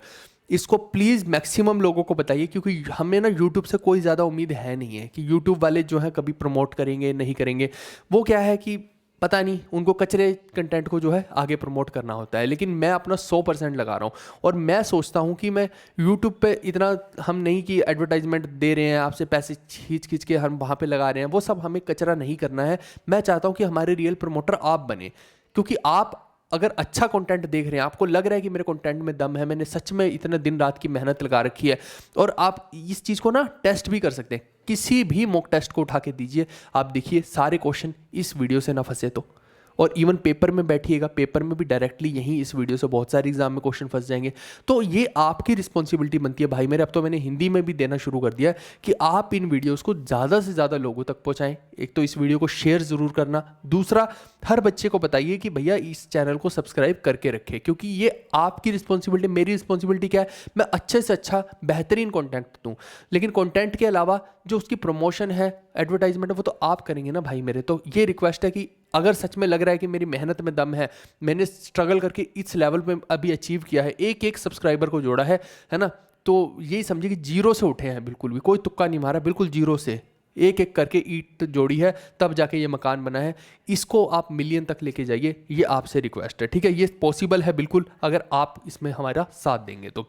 इसको प्लीज़ मैक्सिमम लोगों को बताइए, क्योंकि हमें ना यूट्यूब से कोई ज़्यादा उम्मीद है नहीं है कि यूट्यूब वाले जो है कभी प्रमोट करेंगे नहीं करेंगे। वो क्या है कि पता नहीं, उनको कचरे कंटेंट को जो है आगे प्रमोट करना होता है, लेकिन मैं अपना 100% लगा रहा हूँ। और मैं सोचता हूँ कि मैं यूट्यूब पे इतना हम नहीं कि एडवर्टाइजमेंट दे रहे हैं, आपसे पैसे खींच खींच के हम वहाँ पे लगा रहे हैं, वो सब हमें कचरा नहीं करना है। मैं चाहता हूँ कि हमारे रियल प्रमोटर आप बने, क्योंकि आप अगर अच्छा कंटेंट देख रहे हैं, आपको लग रहा है कि मेरे कंटेंट में दम है, मैंने सच में इतने दिन रात की मेहनत लगा रखी है, और आप इस चीज़ को ना टेस्ट भी कर सकते हैं, किसी भी मॉक टेस्ट को उठा के दीजिए, आप देखिए सारे क्वेश्चन इस वीडियो से ना फंसे तो। और इवन पेपर में बैठिएगा, पेपर में भी डायरेक्टली यहीं इस वीडियो से बहुत सारे एग्जाम में क्वेश्चन फंस जाएंगे। तो ये आपकी रिस्पॉन्सिबिलिटी बनती है भाई मेरे। अब तो मैंने हिंदी में भी देना शुरू कर दिया है कि आप इन वीडियोस को ज़्यादा से ज़्यादा लोगों तक पहुँचाएं। एक तो इस वीडियो को शेयर ज़रूर करना, दूसरा हर बच्चे को बताइए कि भैया इस चैनल को सब्सक्राइब करके रखें, क्योंकि ये आपकी रिस्पॉन्सिबिलिटी। मेरी रिस्पॉन्सिबिलिटी क्या है, मैं अच्छे से अच्छा बेहतरीन कॉन्टेंट दूँ, लेकिन कॉन्टेंट के अलावा जो उसकी प्रमोशन है, एडवर्टाइजमेंट है, वो तो आप करेंगे ना भाई मेरे। तो ये रिक्वेस्ट है कि अगर सच में लग रहा है कि मेरी मेहनत में दम है, मैंने स्ट्रगल करके इस लेवल पे अभी अचीव किया है, एक एक सब्सक्राइबर को जोड़ा है ना, तो यही समझिए कि जीरो से उठे हैं, बिल्कुल भी कोई तुक्का नहीं मारा, बिल्कुल जीरो से एक एक करके ईंट जोड़ी है, तब जाके ये मकान बना है। इसको आप मिलियन तक लेके जाइए, ये आपसे रिक्वेस्ट है, ठीक है। ये पॉसिबल है बिल्कुल, अगर आप इसमें हमारा साथ देंगे तो।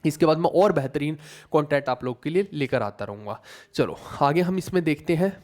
इसके बाद मैं और बेहतरीन कंटेंट आप लोग के लिए लेकर आता रहूँगा। चलो आगे हम इसमें देखते हैं।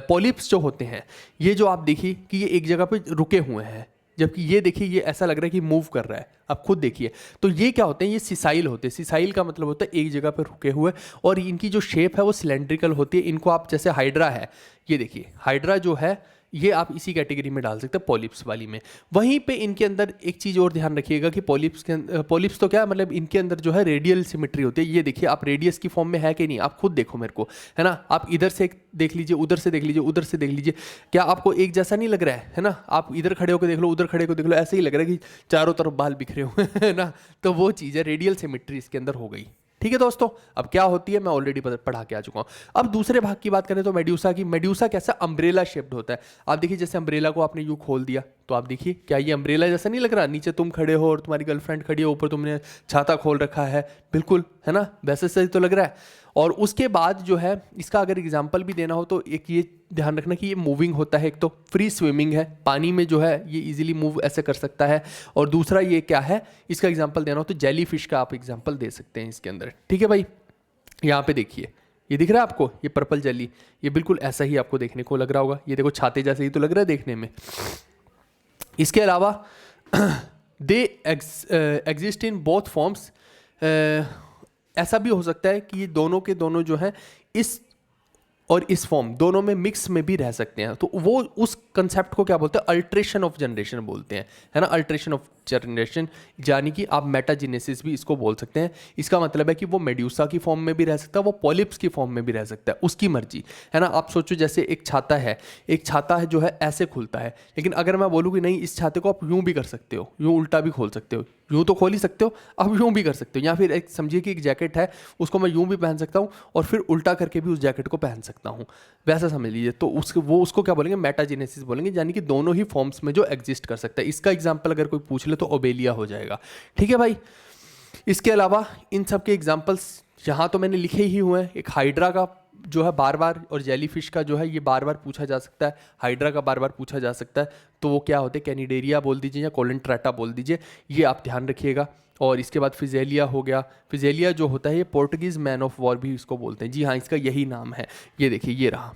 पॉलिप्स जो होते हैं, ये जो आप देखिए कि ये एक जगह पे रुके हुए हैं, जबकि ये देखिए ये ऐसा लग रहा है कि मूव कर रहा है। आप खुद देखिए, तो ये क्या होते हैं, ये सिसाइल होते हैं। सिसाइल का मतलब होता है एक जगह पे रुके हुए, और इनकी जो शेप है वो सिलेंड्रिकल होती है। इनको आप जैसे हाइड्रा है, ये देखिए हाइड्रा जो है ये आप इसी कैटेगरी में डाल सकते हैं, पॉलिप्स वाली में। वहीं पे इनके अंदर एक चीज़ और ध्यान रखिएगा कि पॉलिप्स तो क्या मतलब, इनके अंदर जो है रेडियल सिमेट्री होती है। ये देखिए आप रेडियस की फॉर्म में है कि नहीं, आप खुद देखो मेरे को, है ना। आप इधर से देख लीजिए, उधर से देख लीजिए, उधर से देख लीजिए, क्या आपको एक जैसा नहीं लग रहा है ना। आप इधर खड़े होकर देख लो, उधर खड़े होकर देख लो, ऐसे ही लग रहा है कि चारों तरफ बाल बिखरे हुए हैं ना। तो वो चीज़ है, रेडियल सिमेट्री इसके अंदर हो गई, ठीक है दोस्तों। अब क्या होती है मैं ऑलरेडी पढ़ा के आ चुका हूँ। अब दूसरे भाग की बात करें तो मेड्यूसा की। मेड्यूसा कैसा अम्ब्रेला शेप्ड होता है। आप देखिए जैसे अम्ब्रेला को आपने यूं खोल दिया, तो आप देखिए क्या ये अम्ब्रेला जैसा नहीं लग रहा। नीचे तुम खड़े हो और तुम्हारी गर्लफ्रेंड खड़ी है, ऊपर तुमने छाता खोल रखा है, बिल्कुल है ना, वैसे सही तो लग रहा है। और उसके बाद जो है इसका अगर एग्जाम्पल भी देना हो तो एक ये ध्यान रखना कि ये मूविंग होता है। एक तो फ्री स्विमिंग है, पानी में जो है ये इजीली मूव ऐसे कर सकता है। और दूसरा ये क्या है, इसका एग्जाम्पल देना हो तो जेली फिश का आप एग्जाम्पल दे सकते हैं इसके अंदर, ठीक है भाई। यहाँ पे देखिए, ये दिख रहा है आपको, ये पर्पल जेली, ये बिल्कुल ऐसा ही आपको देखने को लग रहा होगा। ये देखो छाते जैसे ही तो लग रहा है देखने में। इसके अलावा they exist in both forms. ऐसा भी हो सकता है कि ये दोनों के दोनों जो हैं इस और इस फॉर्म दोनों में मिक्स में भी रह सकते हैं। तो वो उस कंसेप्ट को क्या बोलते हैं, अल्ट्रेशन ऑफ जनरेशन बोलते हैं, है ना। अल्ट्रेशन ऑफ जनरेशन यानी कि आप मेटाजेनेसिस भी इसको बोल सकते हैं। इसका मतलब है कि वो मेड्यूसा की फॉर्म में भी रह सकता है, वो पॉलिप्स की फॉर्म में भी रह सकता है, उसकी मर्जी, है ना। आप सोचो जैसे एक छाता है, एक छाता है जो है ऐसे खुलता है, लेकिन अगर मैं बोलूँ कि नहीं इस छाते को आप यूं भी कर सकते हो, यूं उल्टा भी खोल सकते हो, यूं तो खोल ही सकते हो, आप यूं भी कर सकते हो। या फिर एक समझिए कि एक जैकेट है, उसको मैं यूं भी पहन सकता हूँ और फिर उल्टा करके भी उस जैकेट को पहन सकता हूँ, वैसा समझ लीजिए। तो उसको क्या बोलेंगे, मेटाजेनेसिस बोलेंगे, यानी कि दोनों ही फॉर्म्स में जो एग्जिस्ट कर सकता है। इसका एग्जाम्पल अगर कोई पूछ ले तो ओबेलिया हो जाएगा, ठीक है भाई। इसके अलावा इन सब के एग्जाम्पल्स यहाँ तो मैंने लिखे ही हुए हैं। एक हाइड्रा का जो है बार बार, और जेलीफिश का जो है ये बार बार पूछा जा सकता है। हाइड्रा का बार बार पूछा जा सकता है, तो वो क्या होते हैं, कैनिडेरिया बोल दीजिए या कोलेंट्रेटा बोल दीजिए, ये आप ध्यान रखिएगा। और इसके बाद फिजेलिया हो गया। फिजेलिया जो होता है ये पोर्टुगीज मैन ऑफ वॉर भी इसको बोलते हैं, जी हाँ, इसका यही नाम है। ये देखिए ये रहा,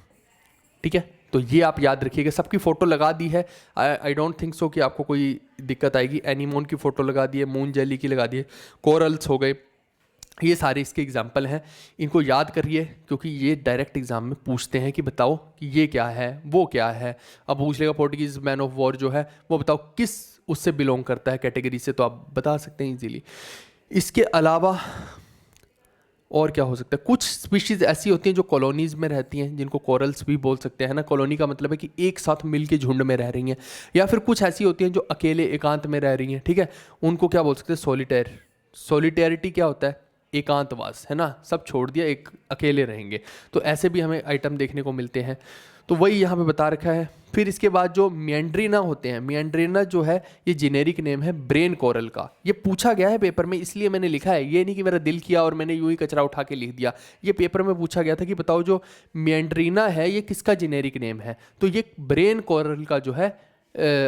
ठीक है, तो ये आप याद रखिएगा। सबकी फ़ोटो लगा दी है, आई डोंट थिंक सो कि आपको कोई दिक्कत आएगी। एनीमोन की फ़ोटो लगा दी है, मून जेली की लगा दी है, कोरल्स हो गए, ये सारे इसके एग्जाम्पल हैं। इनको याद करिए क्योंकि ये डायरेक्ट एग्जाम में पूछते हैं कि बताओ कि ये क्या है, वो क्या है। अब पूछ लेगा पोर्टुगीज मैन ऑफ वॉर जो है वो बताओ किस उससे बिलोंग करता है कैटेगरी से, तो आप बता सकते हैं इजीली। इसके अलावा और क्या हो सकता है, कुछ स्पीशीज़ ऐसी होती हैं जो कॉलोनीज़ में रहती हैं, जिनको कोरल्स भी बोल सकते हैं ना। कॉलोनी का मतलब है कि एक साथ मिल के झुंड में रह रही हैं। या फिर कुछ ऐसी होती हैं जो अकेले एकांत में रह रही हैं, ठीक है, उनको क्या बोल सकते हैं, सॉलिटेयर। सॉलिटेरिटी क्या होता है, एकांतवास, है ना, सब छोड़ दिया, एक अकेले रहेंगे। तो ऐसे भी हमें आइटम देखने को मिलते हैं, तो वही यहाँ पे बता रखा है। फिर इसके बाद जो मिएंड्रीना होते हैं, मिएंड्रीना जो है ये जेनेरिक नेम है ब्रेन कोरल का। ये पूछा गया है पेपर में, इसलिए मैंने लिखा है, ये नहीं कि मेरा दिल किया और मैंने यूं ही कचरा उठा के लिख दिया। ये पेपर में पूछा गया था कि बताओ जो मिएंड्रीना है ये किसका जेनेरिक नेम है, तो ये ब्रेन कोरल का जो है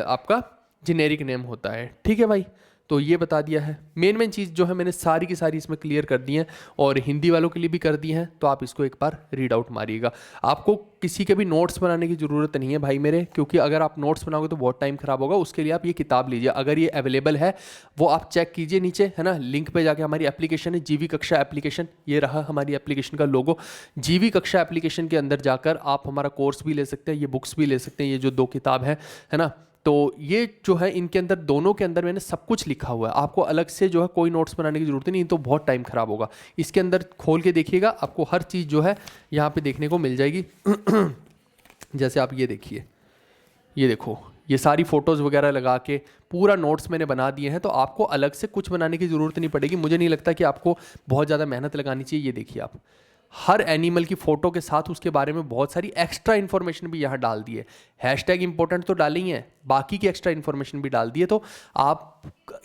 आपका जेनेरिक नेम होता है, ठीक है भाई। तो ये बता दिया है। मेन चीज़ जो है मैंने सारी की सारी इसमें क्लियर कर दी हैं और हिंदी वालों के लिए भी कर दी हैं, तो आप इसको एक बार रीड आउट मारिएगा। आपको किसी के भी नोट्स बनाने की ज़रूरत नहीं है भाई मेरे, क्योंकि अगर आप नोट्स बनाओगे तो बहुत टाइम खराब होगा। उसके लिए आप ये किताब लीजिए, अगर ये अवेलेबल है वो आप चेक कीजिए नीचे, है ना, लिंक पे जाके। हमारी एप्लीकेशन है जीवी कक्षा एप्लीकेशन, ये रहा हमारी एप्लीकेशन का लोगो। जीवी कक्षा एप्लीकेशन के अंदर जाकर आप हमारा कोर्स भी ले सकते हैं, ये बुक्स भी ले सकते हैं, ये जो 2 किताब है ना। तो ये जो है इनके अंदर, दोनों के अंदर मैंने सब कुछ लिखा हुआ है। आपको अलग से जो है कोई नोट्स बनाने की ज़रूरत नहीं, तो बहुत टाइम ख़राब होगा। इसके अंदर खोल के देखिएगा, आपको हर चीज़ जो है यहाँ पे देखने को मिल जाएगी। जैसे आप ये देखिए, ये देखो, ये सारी फ़ोटोज़ वगैरह लगा के पूरा नोट्स मैंने बना दिए हैं, तो आपको अलग से कुछ बनाने की ज़रूरत नहीं पड़ेगी। मुझे नहीं लगता कि आपको बहुत ज़्यादा मेहनत लगानी चाहिए। ये देखिए, आप हर एनिमल की फ़ोटो के साथ उसके बारे में बहुत सारी एक्स्ट्रा इन्फॉर्मेशन भी यहाँ डाल दी है। हैशटैग इंपॉर्टेंट तो डाली है, बाकी की एक्स्ट्रा इन्फॉर्मेशन भी डाल दी है। तो आप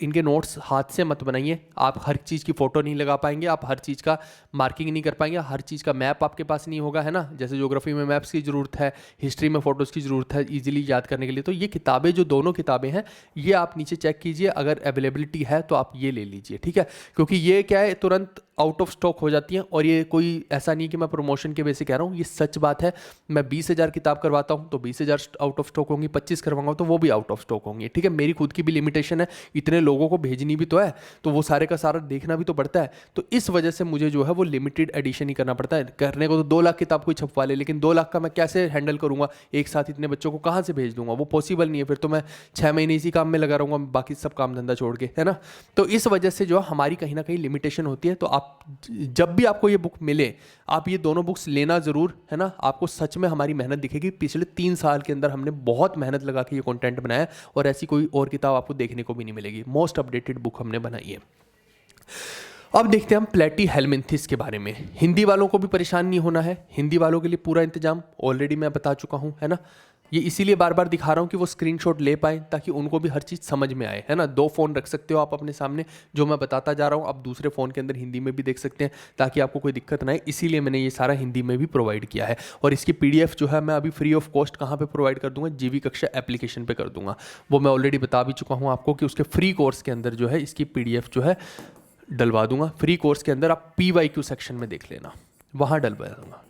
इनके नोट्स हाथ से मत बनाइए, आप हर चीज़ की फ़ोटो नहीं लगा पाएंगे, आप हर चीज़ का मार्किंग नहीं कर पाएंगे, हर चीज़ का मैप आपके पास नहीं होगा, है ना। जैसे ज्योग्राफी में मैप्स की ज़रूरत है, हिस्ट्री में फ़ोटोज़ की ज़रूरत है ईजिली याद करने के लिए। तो ये किताबें, जो दोनों किताबें हैं, ये आप नीचे चेक कीजिए, अगर अवेलेबिलिटी है तो आप ये ले लीजिए, ठीक है। क्योंकि ये क्या है, तुरंत आउट ऑफ स्टॉक हो जाती हैं। और ये कोई ऐसा नहीं कि मैं प्रमोशन के बेसिस कह रहा हूँ, ये सच बात है। मैं 20,000 किताब करवाता हूँ तो 20,000 आउट ऑफ स्टॉक होंगी, 25 करवाऊंगा तो वो भी आउट ऑफ स्टॉक होंगी, ठीक है। मेरी खुद की भी लिमिटेशन है, इतने लोगों को भेजनी भी तो है, तो वो सारे का सारा देखना भी तो पड़ता है। तो इस वजह से मुझे जो है वो लिमिटेड एडिशन ही करना पड़ता है। करने को तो 2 लाख किताब कोई छपवा ले, लेकिन 2 लाख का मैं कैसे हैंडल करूँगा एक साथ, इतने बच्चों को कहाँ से भेज दूंगा, वो पॉसिबल नहीं है। फिर तो मैं 6 महीने इसी काम में लगा रहूँगा, बाकी सब काम धंधा छोड़ के, है ना। तो इस वजह से जो हमारी कहीं ना कहीं लिमिटेशन होती है। तो आप जब भी आपको ये बुक मिले, आप ये दोनों बुक्स लेना ज़रूर, है ना। आपको सच में हमारी मेहनत दिखेगी। पिछले 3 साल के अंदर हमने बहुत मेहनत लगा के ये कंटेंट बनाया है और ऐसी कोई और किताब आपको देखने को भी नहीं मिलेगी। मोस्ट अपडेटेड बुक हमने बनाई है। अब देखते हैं हम प्लेटी हेलमिंथिस के बारे में। हिंदी वालों को भी परेशान नहीं होना है, हिंदी वालों के लिए पूरा इंतजाम ऑलरेडी मैं बता चुका हूँ, है ना। ये इसीलिए बार बार दिखा रहा हूँ कि वो स्क्रीनशॉट ले पाएँ, ताकि उनको भी हर चीज़ समझ में आए, है ना। 2 फ़ोन रख सकते हो आप अपने सामने, जो मैं बताता जा रहा हूँ आप दूसरे फ़ोन के अंदर हिंदी में भी देख सकते हैं, ताकि आपको कोई दिक्कत ना आए। इसीलिए मैंने ये सारा हिंदी में भी प्रोवाइड किया है। और इसकी PDF जो है मैं अभी फ्री ऑफ कॉस्ट कहाँ पर प्रोवाइड कर दूँगा, जीवी कक्षा एप्लीकेशन पर कर दूँगा। वो मैं ऑलरेडी बता भी चुका हूँ आपको कि उसके फ्री कोर्स के अंदर जो है इसकी PDF जो है डलवा दूंगा। फ्री कोर्स के अंदर आप PYQ सेक्शन में देख लेना, वहाँ डलवा दूंगा,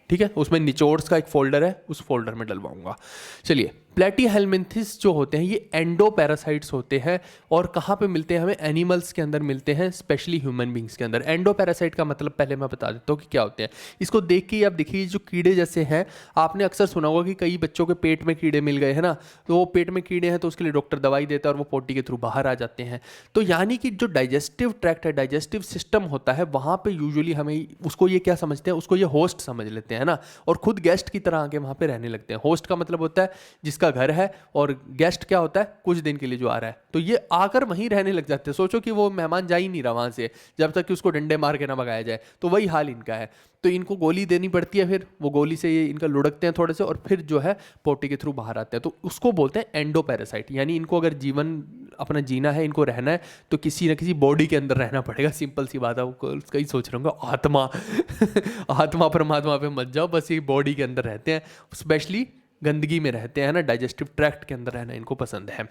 ठीक है। उसमें निचोड्स का एक फोल्डर है, उस फोल्डर में डलवाऊंगा। चलिए, प्लेटी हेलमिंथिस जो होते हैं ये एंडो पैरासाइट्स होते हैं। और कहाँ पे मिलते हैं हमें, एनिमल्स के अंदर मिलते हैं, स्पेशली ह्यूमन बींग्स के अंदर। एंडो पैरासाइट का मतलब पहले मैं बता देता हूँ कि क्या होते हैं। इसको देख के ही आप देखिए, जो कीड़े जैसे हैं, आपने अक्सर सुना होगा कि कई बच्चों के पेट में कीड़े मिल गए, है ना। तो वो पेट में कीड़े हैं तो उसके लिए डॉक्टर दवाई देता है और वो पोटी के थ्रू बाहर आ जाते हैं। तो यानी कि जो डाइजेस्टिव ट्रैक्ट है, डाइजेस्टिव सिस्टम होता है, वहाँ पर यूजुअली हमें उसको ये क्या समझते हैं, उसको ये होस्ट समझ लेते हैं ना। और खुद गेस्ट की तरह आके वहाँ पे रहने लगते हैं। होस्ट का मतलब होता है जिसका घर है, और गेस्ट क्या होता है, कुछ दिन के लिए जो आ रहा है। तो ये आकर वहीं रहने लग जाते हैं। सोचो कि वो मेहमान जा ही नहीं रहा वहाँ से जब तक कि उसको डंडे मार के ना भगाया जाए। तो वही हाल इनका है। तो इनको गोली देनी पड़ती है, फिर वो गोली से ये इनका लुढ़कते हैं थोड़े से, और फिर जो है पोटी के थ्रू बाहर आते हैं। तो उसको बोलते हैं एंडो पैरासाइट। यानी इनको अगर जीवन अपना जीना है, इनको रहना है, तो किसी ना किसी बॉडी के अंदर रहना पड़ेगा। सिंपल सी बात है। उसका ही सोच रहा हूँ, आत्मा आत्मा परमात्मा पे मत जाओ, बस ये बॉडी के अंदर रहते हैं, स्पेशली गंदगी में रहते हैं ना, डाइजेस्टिव ट्रैक्ट के अंदर रहना इनको पसंद है।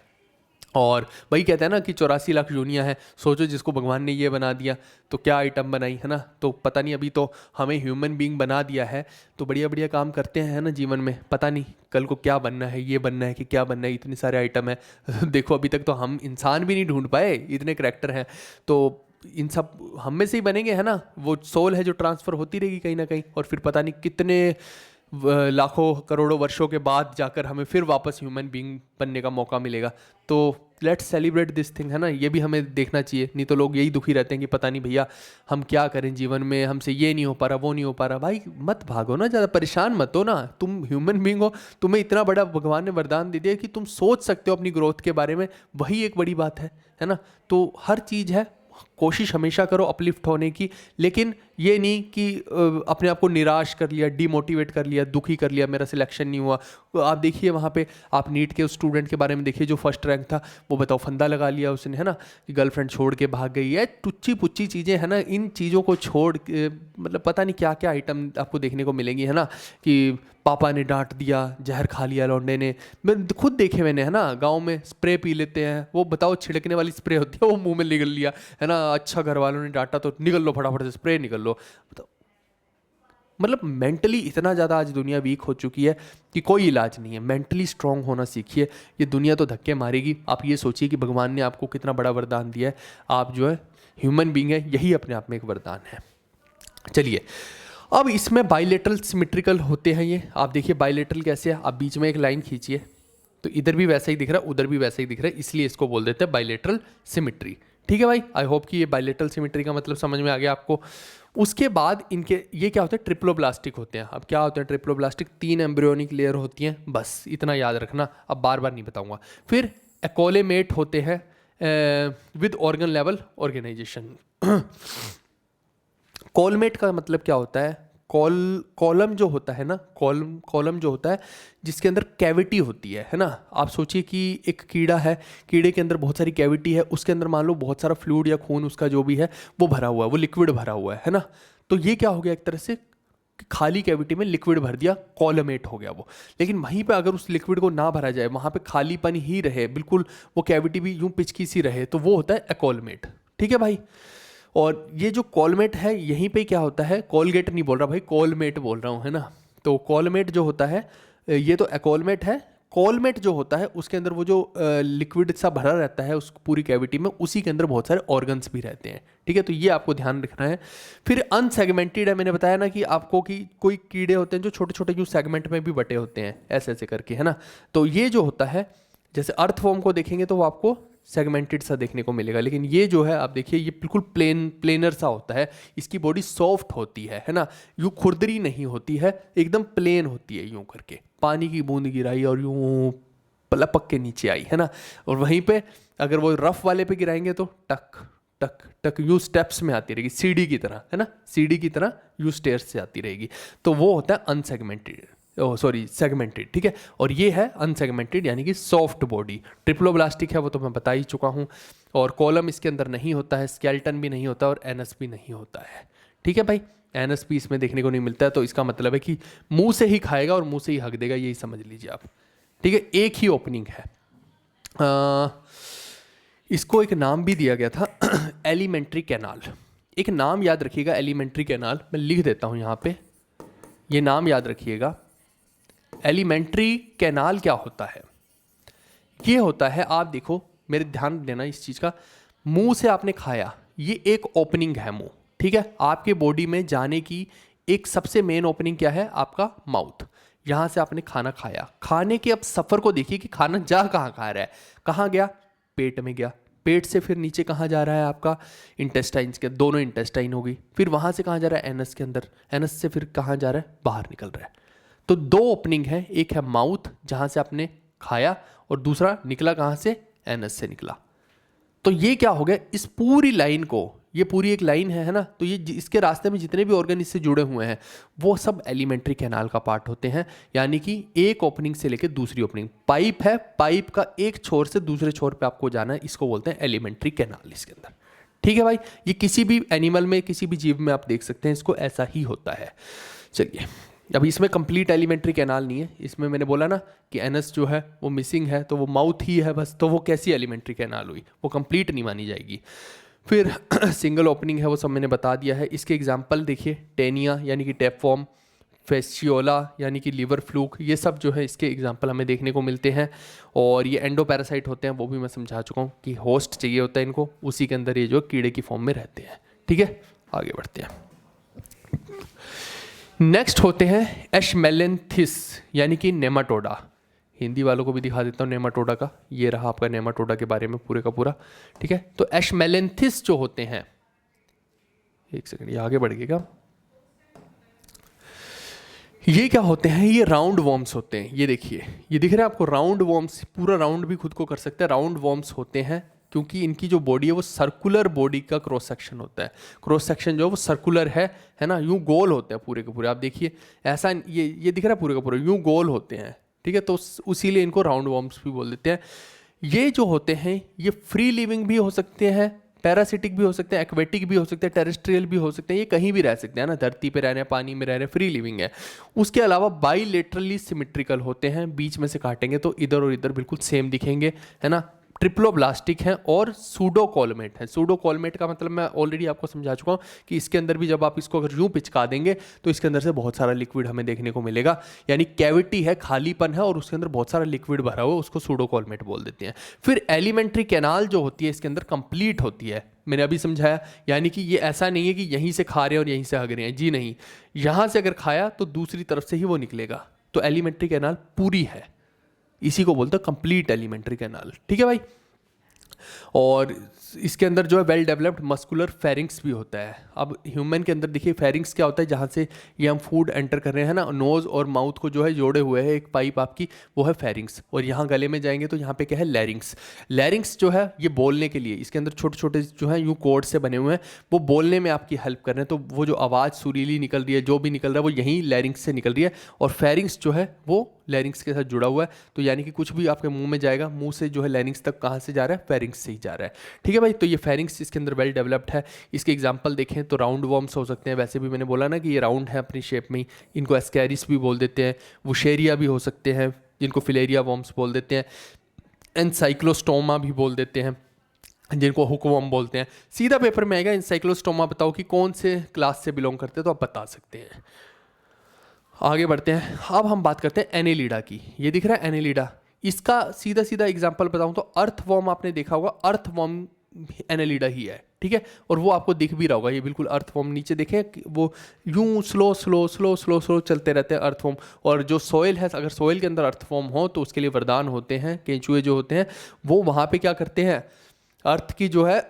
और वही कहते हैं ना कि 84 लाख योनियां हैं, सोचो जिसको भगवान ने ये बना दिया तो क्या आइटम बनाई, है ना। तो पता नहीं, अभी तो हमें ह्यूमन बीइंग बना दिया है तो बढ़िया बढ़िया काम करते हैं, है ना जीवन में, पता नहीं कल को क्या बनना है, ये बनना है कि क्या बनना है, इतने सारे आइटम है देखो अभी तक तो हम इंसान भी नहीं ढूंढ पाए, इतने करेक्टर हैं। तो इन सब हम में से ही बनेंगे, है ना। वो सोल है जो ट्रांसफ़र होती रहेगी कहीं ना कहीं, और फिर पता नहीं कितने लाखों करोड़ों वर्षों के बाद जाकर हमें फिर वापस ह्यूमन बीइंग बनने का मौका मिलेगा। तो लेट्स सेलिब्रेट दिस थिंग, है ना। ये भी हमें देखना चाहिए, नहीं तो लोग यही दुखी रहते हैं कि पता नहीं भैया हम क्या करें जीवन में, हमसे ये नहीं हो पा रहा, वो नहीं हो पा रहा। भाई मत भागो ना, ज़्यादा परेशान मत हो ना, तुम ह्यूमन बीइंग हो, तुम्हें इतना बड़ा भगवान ने वरदान दे दिया कि तुम सोच सकते हो अपनी ग्रोथ के बारे में, वही एक बड़ी बात है ना। तो हर चीज़ है, कोशिश हमेशा करो अपलिफ्ट होने की, लेकिन ये नहीं कि अपने आप को निराश कर लिया, डीमोटिवेट कर लिया, दुखी कर लिया, मेरा सिलेक्शन नहीं हुआ। तो आप देखिए वहाँ पे, आप नीट के उस स्टूडेंट के बारे में देखिए जो फर्स्ट रैंक था, वो बताओ फंदा लगा लिया उसने, है ना, कि गर्लफ्रेंड छोड़ के भाग गई है, टुच्ची पुच्ची चीज़ें, है ना। इन चीज़ों को छोड़ के मतलब पता नहीं क्या क्या आइटम आपको देखने को मिलेंगी, है ना, कि पापा ने डांट दिया, जहर खा लिया लौंडे ने। मैं खुद देखे मैंने, है ना, गांव में स्प्रे पी लेते हैं, वो बताओ छिड़कने वाली स्प्रे होती है, वो मुंह में निगल लिया, है ना। अच्छा घर वालों ने डांटा तो निगल लो फटाफट से स्प्रे निगल लो, बताओ। मतलब मेंटली इतना ज़्यादा आज दुनिया वीक हो चुकी है कि कोई इलाज नहीं है। मेंटली स्ट्रांग होना सीखिए, ये दुनिया तो धक्के मारेगी। आप ये सोचिए कि भगवान ने आपको कितना बड़ा वरदान दिया है, आप जो है ह्यूमन बीइंग है, यही अपने आप में एक वरदान है। चलिए, अब इसमें बाइलेटरल सिमेट्रिकल होते हैं ये। आप देखिए बाइलेटरल कैसे है, आप बीच में एक लाइन खींचिए तो इधर भी वैसा ही दिख रहा है, उधर भी वैसा ही दिख रहा है, इसलिए इसको बोल देते हैं बाइलेटरल सिमेट्री। ठीक है भाई, आई होप कि ये बाइलेटरल सिमेट्री का मतलब समझ में आ गया आपको। उसके बाद इनके ये क्या होते हैं, ट्रिप्लोब्लास्टिक होते हैं। अब क्या होते हैं ट्रिप्लोब्लास्टिक, 3 एम्ब्रियोनिक लेयर होती हैं, बस इतना याद रखना, अब बार बार नहीं बताऊंगा। फिर एकोलेमेट होते हैं विद ऑर्गन लेवल ऑर्गेनाइजेशन। कॉलमेट का मतलब क्या होता है, कॉलम जो होता है ना, कॉलम जो होता है जिसके अंदर कैविटी होती है ना। आप सोचिए कि एक कीड़ा है, कीड़े के अंदर बहुत सारी कैविटी है, उसके अंदर मान लो बहुत सारा फ्लूइड या खून उसका जो भी है वो भरा हुआ है, वो लिक्विड भरा हुआ है ना। तो ये क्या हो गया, एक तरह से खाली कैविटी में लिक्विड भर दिया, कॉलमेट हो गया वो। लेकिन वहीं पे अगर उस लिक्विड को ना भरा जाए, वहाँ पे खालीपन ही रहे, बिल्कुल वो कैविटी भी यूं पिचकी सी रहे, तो वो होता है एकोलमेट। ठीक है भाई। और ये जो कॉलमेट है, यहीं पे क्या होता है, कॉलगेट नहीं बोल रहा भाई, कॉलमेट बोल रहा हूँ, है ना। तो कॉलमेट जो होता है, ये तो एकोलमेट है। कॉलमेट जो होता है उसके अंदर वो जो लिक्विड सा भरा रहता है उस पूरी कैविटी में, उसी के अंदर बहुत सारे ऑर्गन्स भी रहते हैं। ठीक है, तो ये आपको ध्यान रखना है। फिर अनसेगमेंटेड है, मैंने बताया ना कि आपको कि कोई कीड़े होते हैं जो छोटे छोटे यूँ सेगमेंट में भी बटे होते हैं, ऐसे ऐसे करके, है ना। तो ये जो होता है, जैसे अर्थवॉर्म को देखेंगे तो वो आपको सेगमेंटेड सा देखने को मिलेगा, लेकिन ये जो है आप देखिए ये बिल्कुल प्लेनर सा होता है। इसकी बॉडी सॉफ्ट होती है ना, यूँ खुरदरी नहीं होती है, एकदम प्लेन होती है, यूँ करके पानी की बूंद गिराई और यूँ लपक के नीचे आई, है ना। और वहीं पे अगर वो रफ वाले पे गिराएंगे तो टक टक टक यूँ स्टेप्स में आती रहेगी, सीढ़ी की तरह, है ना, सीढ़ी की तरह यूँ स्टेयर्स से आती रहेगी। तो वो होता है अनसेगमेंटेड, सेगमेंटेड। ठीक है, और ये है अनसेगमेंटेड यानी कि सॉफ्ट बॉडी। ट्रिप्लोब्लास्टिक है वो तो मैं बता ही चुका हूँ। और कॉलम इसके अंदर नहीं होता है, स्केल्टन भी नहीं होता और एनस भी नहीं होता है। ठीक है भाई, एनस भी इसमें देखने को नहीं मिलता है, तो इसका मतलब है कि मुंह से ही खाएगा और मुंह से ही हक देगा, यही समझ लीजिए आप। ठीक है, एक ही ओपनिंग है। इसको एक नाम भी दिया गया था, एलिमेंट्री कैनाल। एक नाम याद रखिएगा, एलिमेंट्री कैनाल, मैं लिख देता हूँ यहाँ पे, ये नाम याद रखिएगा। एलिमेंट्री कैनाल क्या होता है, ये होता है, आप देखो मेरे ध्यान देना इस चीज़ का, मुंह से आपने खाया, ये एक ओपनिंग है मुंह। ठीक है, आपके बॉडी में जाने की एक सबसे मेन ओपनिंग क्या है, आपका माउथ। यहाँ से आपने खाना खाया, खाने के अब सफ़र को देखिए कि खाना जा कहाँ खा रहा है, कहाँ गया, पेट में गया, पेट से फिर नीचे कहाँ जा रहा है आपका, इंटेस्टाइन्स के, दोनों इंटेस्टाइन हो गई, फिर वहाँ से कहाँ जा रहा है, एनस के अंदर, एनस से फिर कहाँ जा रहा है, बाहर निकल रहा है। तो 2 ओपनिंग है, एक है माउथ जहाँ से आपने खाया और दूसरा निकला कहाँ से, एनस से निकला। तो ये क्या हो गया, इस पूरी लाइन को, ये पूरी एक लाइन है ना, तो ये इसके रास्ते में जितने भी ऑर्गन इससे जुड़े हुए हैं वो सब एलिमेंट्री कैनाल का पार्ट होते हैं। यानी कि एक ओपनिंग से लेकर दूसरी ओपनिंग, पाइप है, पाइप का एक छोर से दूसरे छोर पे आपको जाना है, इसको बोलते हैं एलिमेंट्री कैनाल इसके अंदर। ठीक है भाई, ये किसी भी एनिमल में, किसी भी जीव में आप देख सकते हैं, इसको ऐसा ही होता है। चलिए अब इसमें कंप्लीट एलिमेंट्री कैनाल नहीं है, इसमें मैंने बोला ना कि एनस जो है वो मिसिंग है, तो वो माउथ ही है बस, तो वो कैसी एलिमेंट्री कैनाल हुई, वो कंप्लीट नहीं मानी जाएगी। फिर सिंगल ओपनिंग है वो सब मैंने बता दिया है। इसके एग्जांपल देखिए, टेनिया यानी कि टैप फॉर्म, फेस्टियोला यानी कि लीवर फ्लूक, ये सब जो है इसके एग्जांपल हमें देखने को मिलते हैं। और ये एंडो पैरासाइट होते हैं, वो भी मैं समझा चुका हूँ कि होस्ट चाहिए होता है इनको, उसी के अंदर ये जो कीड़े की फॉर्म में रहते हैं। ठीक है, आगे बढ़ते हैं। नेक्स्ट होते हैं एशमेलेंथिस यानी कि नेमाटोडा। हिंदी वालों को भी दिखा देता हूँ नेमाटोडा का, ये रहा आपका नेमाटोडा के बारे में पूरे का पूरा। ठीक है, तो एशमेलेंथिस जो होते हैं, एक सेकंड ये आगे बढ़ेगा, ये क्या होते हैं, ये राउंड वॉर्म्स होते हैं। ये देखिए, ये दिख रहा है आपको राउंड वॉर्म्स, पूरा राउंड भी खुद को कर सकते हैं, राउंड वॉर्म्स होते हैं क्योंकि इनकी जो बॉडी है वो सर्कुलर बॉडी का क्रॉस सेक्शन होता है। क्रॉस सेक्शन जो है वो सर्कुलर है ना, यूं गोल होते हैं पूरे के पूरे। आप देखिए ऐसा, ये दिख रहा है पूरे का पूरा यूं गोल होते हैं। ठीक है, तो उसीलिए इनको राउंड वॉर्म्स भी बोल देते हैं। ये जो होते हैं ये फ्री लिविंग भी हो सकते हैं, पैरासिटिक भी हो सकते हैं, एक्वेटिक भी हो सकते हैं, टेरेस्ट्रियल भी हो सकते हैं, ये कहीं भी रह सकते हैं ना, धरती पे रह रहे हैं, पानी में रह रहे हैं, फ्री लिविंग है। उसके अलावा बाईलेटरली सिमेट्रिकल होते हैं, बीच में से काटेंगे तो इधर और इधर बिल्कुल सेम दिखेंगे, है ना। ट्रिप्लोब्लास्टिक हैं और सूडोकॉलमेट है। सूडोकॉलमेट का मतलब मैं ऑलरेडी आपको समझा चुका हूँ कि इसके अंदर भी जब आप इसको अगर यूं पिचका देंगे तो इसके अंदर से बहुत सारा लिक्विड हमें देखने को मिलेगा, यानी कैविटी है, खालीपन है और उसके अंदर बहुत सारा लिक्विड भरा हुआ है, उसको सूडोकॉलमेट बोल देते हैं। फिर एलिमेंट्री कैनाल जो होती है इसके अंदर कंप्लीट होती है, मैंने अभी समझाया, यानी कि ये ऐसा नहीं है कि यहीं से खा रहे हैं और यहीं से हग रहे हैं, जी नहीं, यहाँ से अगर खाया तो दूसरी तरफ से ही वो निकलेगा, तो एलिमेंट्री कैनाल पूरी है, इसी को बोलते हैं कंप्लीट एलिमेंट्री कैनाल। ठीक है भाई, और इसके अंदर जो है वेल डेवलप्ड मस्कुलर फेरिंग्स भी होता है। अब ह्यूमन के अंदर देखिए फेरिंग्स क्या होता है, जहाँ से ये हम फूड एंटर कर रहे हैं ना, नोज़ और माउथ को जो है जोड़े हुए है एक पाइप आपकी, वो है फेरिंग्स। और यहाँ गले में जाएंगे तो यहाँ पे क्या है, लैरिंग्स। लैरिंग्स जो है ये बोलने के लिए, इसके अंदर छोटे छोटे जो है यूँ कोड से बने हुए हैं, वो बोलने में आपकी हेल्प कर रहे हैं। तो वो जो आवाज़ सुरीली निकल रही है, जो भी निकल रहा है वो यहीं लैरिंग्स से निकल रही है, और फेरिंग्स जो है वो लैरिंग्स के साथ जुड़ा हुआ है। तो यानी कि कुछ भी आपके मुंह में जाएगा, मुंह से जो है लैरिंग्स तक कहाँ से जा रहा है, फेरिंग्स से ही जा रहा है। ठीक है भाई, तो ये फेरिंग्स इसके अंदर वेल डेवलप्ड है। इसके एग्जांपल देखें तो राउंड वॉर्म्स हो सकते हैं, वैसे भी मैंने बोला ना कि ये राउंड है अपनी शेप में, इनको एस्कैरिस भी बोल देते हैं। वुशेरिया भी हो सकते हैं, जिनको फिलेरिया वॉर्म्स बोल देते हैं। एनसाइक्लोस्टोमा भी बोल देते हैं, जिनको हुकवॉर्म बोलते हैं। सीधा पेपर में आएगा एनसाइक्लोस्टोमा, बताओ कि कौन से क्लास से बिलोंग करते हैं, तो आप बता सकते हैं। आगे बढ़ते हैं, अब हम बात करते हैं एनेलिडा की। ये दिख रहा है एनेलिडा, इसका सीधा सीधा एग्जांपल बताऊं तो अर्थवॉर्म आपने देखा होगा, अर्थवॉर्म एनेलिडा ही है। ठीक है, और वो आपको दिख भी रहा होगा, ये बिल्कुल अर्थवॉर्म नीचे देखें, वो यूं slow slow slow slow slow चलते रहते हैं अर्थवॉर्म। और जो सॉइल है, अगर सॉइल के अंदर अर्थवॉर्म हो तो उसके लिए वरदान होते हैं, केंचुए जो होते हैं वो वहाँ पे क्या करते हैं, अर्थ की जो है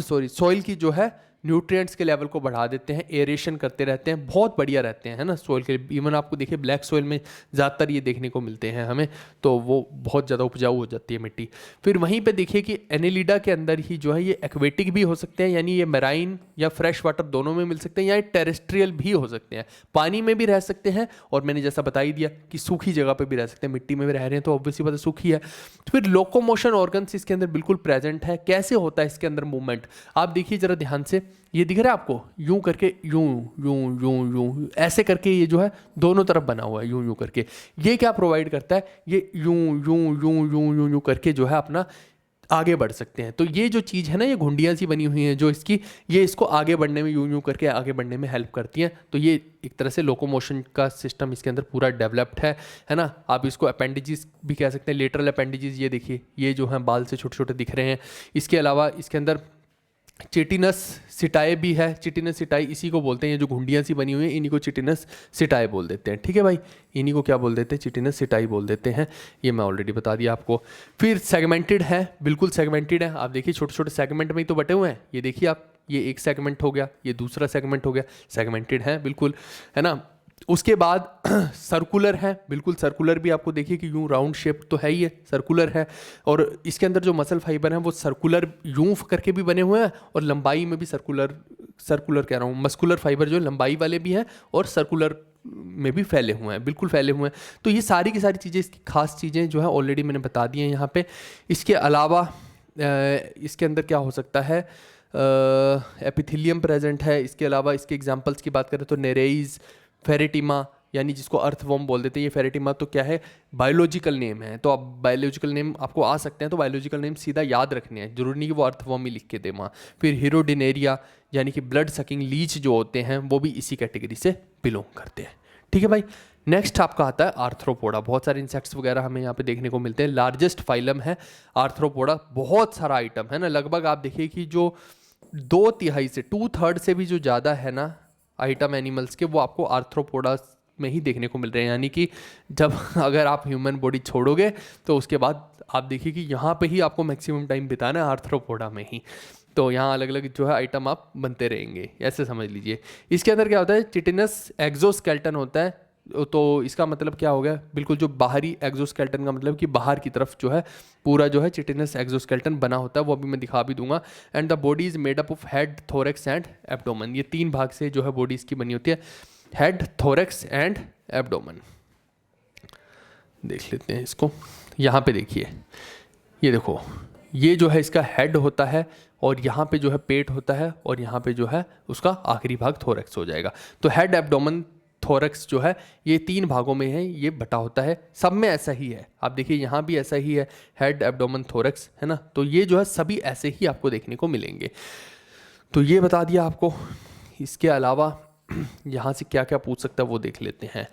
सॉरी सॉइल की जो है न्यूट्रिएंट्स के लेवल को बढ़ा देते हैं, एरेशन करते रहते हैं, बहुत बढ़िया रहते हैं, है ना सॉइल के लिए। इवन आपको देखिए ब्लैक सॉइल में ज़्यादातर ये देखने को मिलते हैं हमें, तो वो बहुत ज़्यादा उपजाऊ हो जाती है मिट्टी। फिर वहीं पे देखिए कि एनेलिडा के अंदर ही जो है ये एक्वेटिक भी हो सकते हैं, यानी ये मैराइन या फ्रेश वाटर दोनों में मिल सकते हैं, या टेरेस्ट्रियल भी हो सकते हैं, पानी में भी रह सकते हैं, और मैंने जैसा बता ही दिया कि सूखी जगह पर भी रह सकते हैं, मिट्टी में भी रह रहे हैं तो ऑब्वियसली बात है सूखी है। तो फिर लोकोमोशन ऑर्गन्स इसके अंदर बिल्कुल प्रेजेंट है। कैसे होता है इसके अंदर मूवमेंट, आप देखिए जरा ध्यान से, ये दिख रहा है आपको, यूं करके यूं यूं यूं यूं ऐसे करके ये जो है दोनों तरफ बना हुआ है, यूं यूं करके। ये क्या प्रोवाइड करता है, ये यूं यूं यूं यूं यूं यूं करके जो है अपना आगे बढ़ सकते हैं। तो ये जो चीज़ है ना, ये घुंडियाँ सी बनी हुई हैं जो इसकी, ये इसको आगे बढ़ने में यूं यूं करके आगे बढ़ने में हेल्प करती हैं। तो ये एक तरह से लोकोमोशन का सिस्टम इसके अंदर पूरा डेवलप्ड है ना। आप इसको अपेंडिजीज भी कह सकते हैं, लेटरल अपेंडिजीज। ये देखिए, ये जो हैं बाल से छोटे छोटे दिख रहे हैं। इसके अलावा इसके अंदर चिटिनस सिटाए भी है, चिटिनस सिटाई इसी को बोलते हैं, ये जो घुंडियाँ सी बनी हुई हैं इन्हीं को चिटिनस सिटाए बोल देते हैं। ठीक है भाई, इन्हीं को क्या बोल देते हैं, चिटिनस सिटाई बोल देते हैं, ये मैं ऑलरेडी बता दिया आपको। फिर सेगमेंटेड है, बिल्कुल सेगमेंटेड है। आप देखिए छोटे छोटे सेगमेंट में ही तो बटे हुए हैं, ये देखिए आप, ये एक सेगमेंट हो गया, ये दूसरा सेगमेंट हो गया, सेगमेंटेड है बिल्कुल, है ना। उसके बाद सर्कुलर है, बिल्कुल सर्कुलर भी आपको देखिए कि यूं राउंड शेप तो है ही है, सर्कुलर है। और इसके अंदर जो मसल फाइबर हैं वो सर्कुलर यूं करके भी बने हुए हैं, और लंबाई में भी सर्कुलर कह रहा हूँ, मस्कुलर फाइबर जो लंबाई वाले भी हैं और सर्कुलर में भी फैले हुए हैं, बिल्कुल फैले हुए हैं। तो ये सारी की सारी चीज़ें, इसकी खास चीज़ें जो है ऑलरेडी मैंने बता दी हैं यहाँ पे। इसके अलावा इसके अंदर क्या हो सकता है, एपिथेलियम प्रेजेंट है। इसके अलावा इसके एग्जाम्पल्स की बात करें तो नेरेइज, फेरेटिमा, यानी जिसको अर्थवॉर्म बोल देते हैं, ये फेरेटिमा तो क्या है, बायोलॉजिकल नेम है। तो अब बायोलॉजिकल नेम आपको आ सकते हैं, तो बायोलॉजिकल नेम सीधा याद रखने हैं, जरूरी नहीं कि वो अर्थवॉर्म ही लिख के दे वहाँ। फिर हीरोडिनेरिया यानी कि ब्लड सकिंग लीच जो होते हैं वो भी इसी कैटेगरी से बिलोंग करते हैं। ठीक है भाई। नेक्स्ट आपका आता है आर्थ्रोपोडा। बहुत सारे इंसेक्ट्स वगैरह हमें यहाँ पे देखने को मिलते हैं। लार्जेस्ट फाइलम है आर्थ्रोपोडा, बहुत सारा आइटम है ना, लगभग आप देखिए कि जो 2/3 से 2/3 से भी जो ज़्यादा है ना आइटम एनिमल्स के, वो आपको आर्थ्रोपोडा में ही देखने को मिल रहे हैं। यानी कि जब अगर आप ह्यूमन बॉडी छोड़ोगे तो उसके बाद आप देखिए कि यहाँ पे ही आपको मैक्सिमम टाइम बिताना है आर्थ्रोपोडा में ही। तो यहाँ अलग अलग जो है आइटम आप बनते रहेंगे, ऐसे समझ लीजिए। इसके अंदर क्या होता है, चिटिनस एक्सोस्केलेटन होता है। तो इसका मतलब क्या हो गया, बिल्कुल जो बाहरी एक्सोस्केलेटन का मतलब कि बाहर की तरफ जो है पूरा जो है चिटिनस एक्सोस्केलेटन बना होता है, वो अभी मैं दिखा भी दूंगा। And the body is made up of head, thorax and abdomen. ये 3 भाग से जो है बॉडी इसकी बनी होती है, हेड, थोरैक्स एंड एब्डोमेन। देख लेते हैं इसको, यहाँ पे देखिए, ये देखो, ये जो है इसका हेड होता है और यहाँ पे जो है पेट होता है और यहाँ पे जो है उसका आखिरी भाग थोरैक्स हो जाएगा। तो हेड, एब्डोमेन, थोरैक्स जो है ये 3 भागों में है, ये बटा होता है। सब में ऐसा ही है, आप देखिए यहाँ भी ऐसा ही है, हेड, एब्डोमेन, थोरैक्स, है ना। तो ये जो है सभी ऐसे ही आपको देखने को मिलेंगे। तो ये बता दिया आपको। इसके अलावा यहाँ से क्या क्या पूछ सकता है वो देख लेते हैं।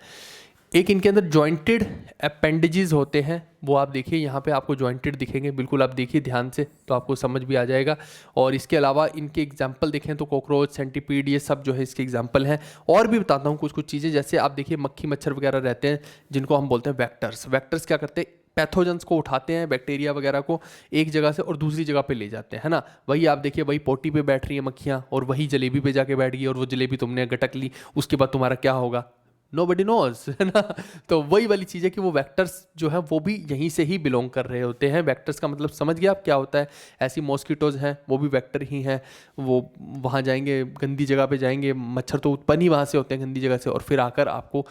एक इनके अंदर जॉइंटेड अपेंडेजेस होते हैं, वो आप देखिए यहाँ पे आपको जॉइंटेड दिखेंगे, बिल्कुल आप देखिए ध्यान से तो आपको समझ भी आ जाएगा। और इसके अलावा इनके एग्जाम्पल देखें तो कॉकरोच, सेंटीपीड, ये सब जो है इसके एग्जाम्पल हैं। और भी बताता हूँ कुछ कुछ चीज़ें, जैसे आप देखिए मक्खी मच्छर वगैरह रहते हैं जिनको हम बोलते हैं वेक्टर्स। वेक्टर्स क्या करते हैं, पैथोजेंस को उठाते हैं, बैक्टीरिया वगैरह को एक जगह से और दूसरी जगह पे ले जाते हैं, है ना। वही आप देखिए, वही पोटी पे बैठ रही है मक्खियाँ और वही जलेबी पे जाके बैठ गई और वो जलेबी तुमने गटक ली, उसके बाद तुम्हारा क्या होगा, नोबडी नोज, है ना। तो वही वाली चीज़ है कि वो वेक्टर्स जो है वो भी यहीं से ही बिलोंग कर रहे होते हैं। वेक्टर्स का मतलब समझ गया आप क्या होता है। ऐसी मॉस्किटोज हैं वो भी वेक्टर ही हैं, वो वहाँ जाएंगे, गंदी जगह पे जाएंगे, मच्छर तो उत्पन्न ही वहाँ से होते हैं गंदी जगह से, और फिर आकर आपको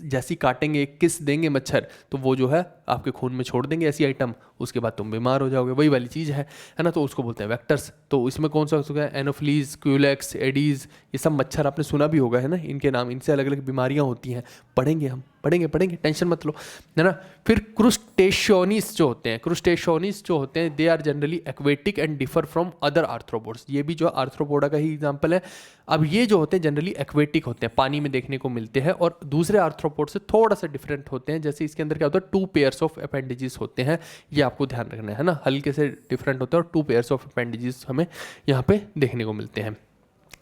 जैसी काटेंगे, किस देंगे मच्छर, तो वो जो है आपके खून में छोड़ देंगे ऐसी आइटम, उसके बाद तुम बीमार हो जाओगे। वही वाली चीज़ है ना। तो उसको बोलते हैं वेक्टर्स। तो इसमें कौन सा हो सकता है, एनोफ्लीज, क्यूलेक्स, एडीज, ये सब मच्छर आपने सुना भी होगा, है ना, इनके नाम। इनसे अलग अलग बीमारियाँ होती हैं, पढ़ेंगे हम, पढ़ेंगे, टेंशन मत लो, है ना। फिर क्रुस्टेशियोनिस जो होते हैं, क्रुस्टेशियोनिस जो होते हैं, they are generally aquatic and differ from other arthropods. ये भी जो आर्थ्रोपोडा का ही एग्जांपल है। अब ये जो होते हैं जनरली एक्वेटिक होते हैं, पानी में देखने को मिलते हैं और दूसरे आर्थ्रोपोड से थोड़ा सा डिफरेंट होते हैं। जैसे इसके अंदर क्या होता है, 2 पेयर्स ऑफ अपेंडेजेस होते हैं, ये आपको ध्यान रखना है ना, हल्के से डिफरेंट होते हैं और 2 पेयर्स ऑफ अपेंडेजेस हमें यहाँ पे देखने को मिलते हैं।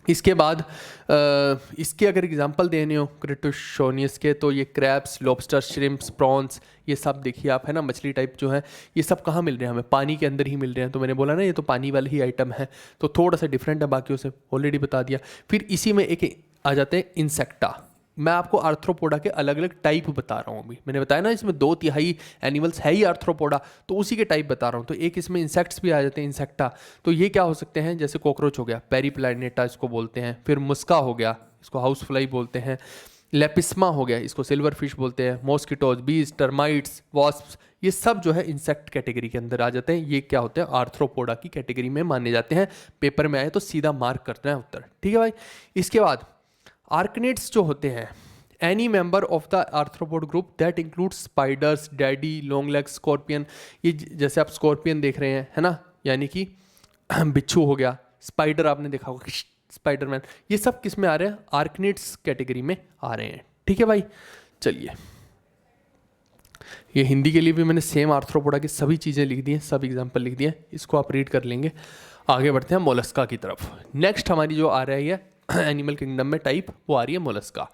इसके बाद इसके अगर एग्जांपल देने हो क्रेटोशोनियस के, तो ये क्रैब्स, लॉबस्टर, श्रिम्प्स, प्रॉन्स, ये सब देखिए आप, है ना, मछली टाइप जो है, ये सब कहाँ मिल रहे हैं हमें, पानी के अंदर ही मिल रहे हैं। तो मैंने बोला ना ये तो पानी वाले ही आइटम है, तो थोड़ा सा डिफरेंट है बाकियों से, ऑलरेडी बता दिया। फिर इसी में एक आ जाते हैं इंसेक्टा। मैं आपको आर्थ्रोपोडा के अलग अलग टाइप बता रहा हूँ। अभी मैंने बताया ना इसमें 2/3 एनिमल्स है ही आर्थ्रोपोडा, तो उसी के टाइप बता रहा हूँ। तो एक इसमें इंसेक्ट्स भी आ जाते हैं, इंसेक्टा। तो ये क्या हो सकते हैं, जैसे कॉकरोच हो गया, पेरीप्लैनेटा इसको बोलते हैं। फिर मुस्का हो गया, इसको हाउस फ्लाई बोलते हैं। लेपिस्मा हो गया, इसको सिल्वर फिश बोलते हैं। मॉस्किटोज, बीज, टर्माइट्स, वॉस्प्स, ये सब जो है इंसेक्ट कैटेगरी के अंदर आ जाते हैं। ये क्या होते हैं, आर्थ्रोपोडा की कैटेगरी में माने जाते हैं। पेपर में आए तो सीधा मार्क करना है उत्तर, ठीक है भाई। इसके बाद आर्कनेट्स जो होते हैं, any member of the arthropod group that include spiders, daddy, long leg, scorpion. ये जैसे आप स्कॉर्पियन देख रहे हैं, है ना, यानी कि बिच्छू हो गया, स्पाइडर आपने देखा होगा, स्पाइडरमैन, ये सब किस में आ रहे हैं, आर्कनेट्स कैटेगरी में आ रहे हैं, ठीक है भाई। चलिए, ये हिंदी के लिए भी मैंने सेम आर्थ्रोपोडा की सभी चीज़ें लिख दी हैं, सब एग्जाम्पल लिख दिए, इसको आप रीड कर लेंगे। आगे बढ़ते हैं मोलस्का की तरफ। नेक्स्ट हमारी जो आ रही है एनिमल किंगडम में टाइप, वो आ रही है मोलस्का।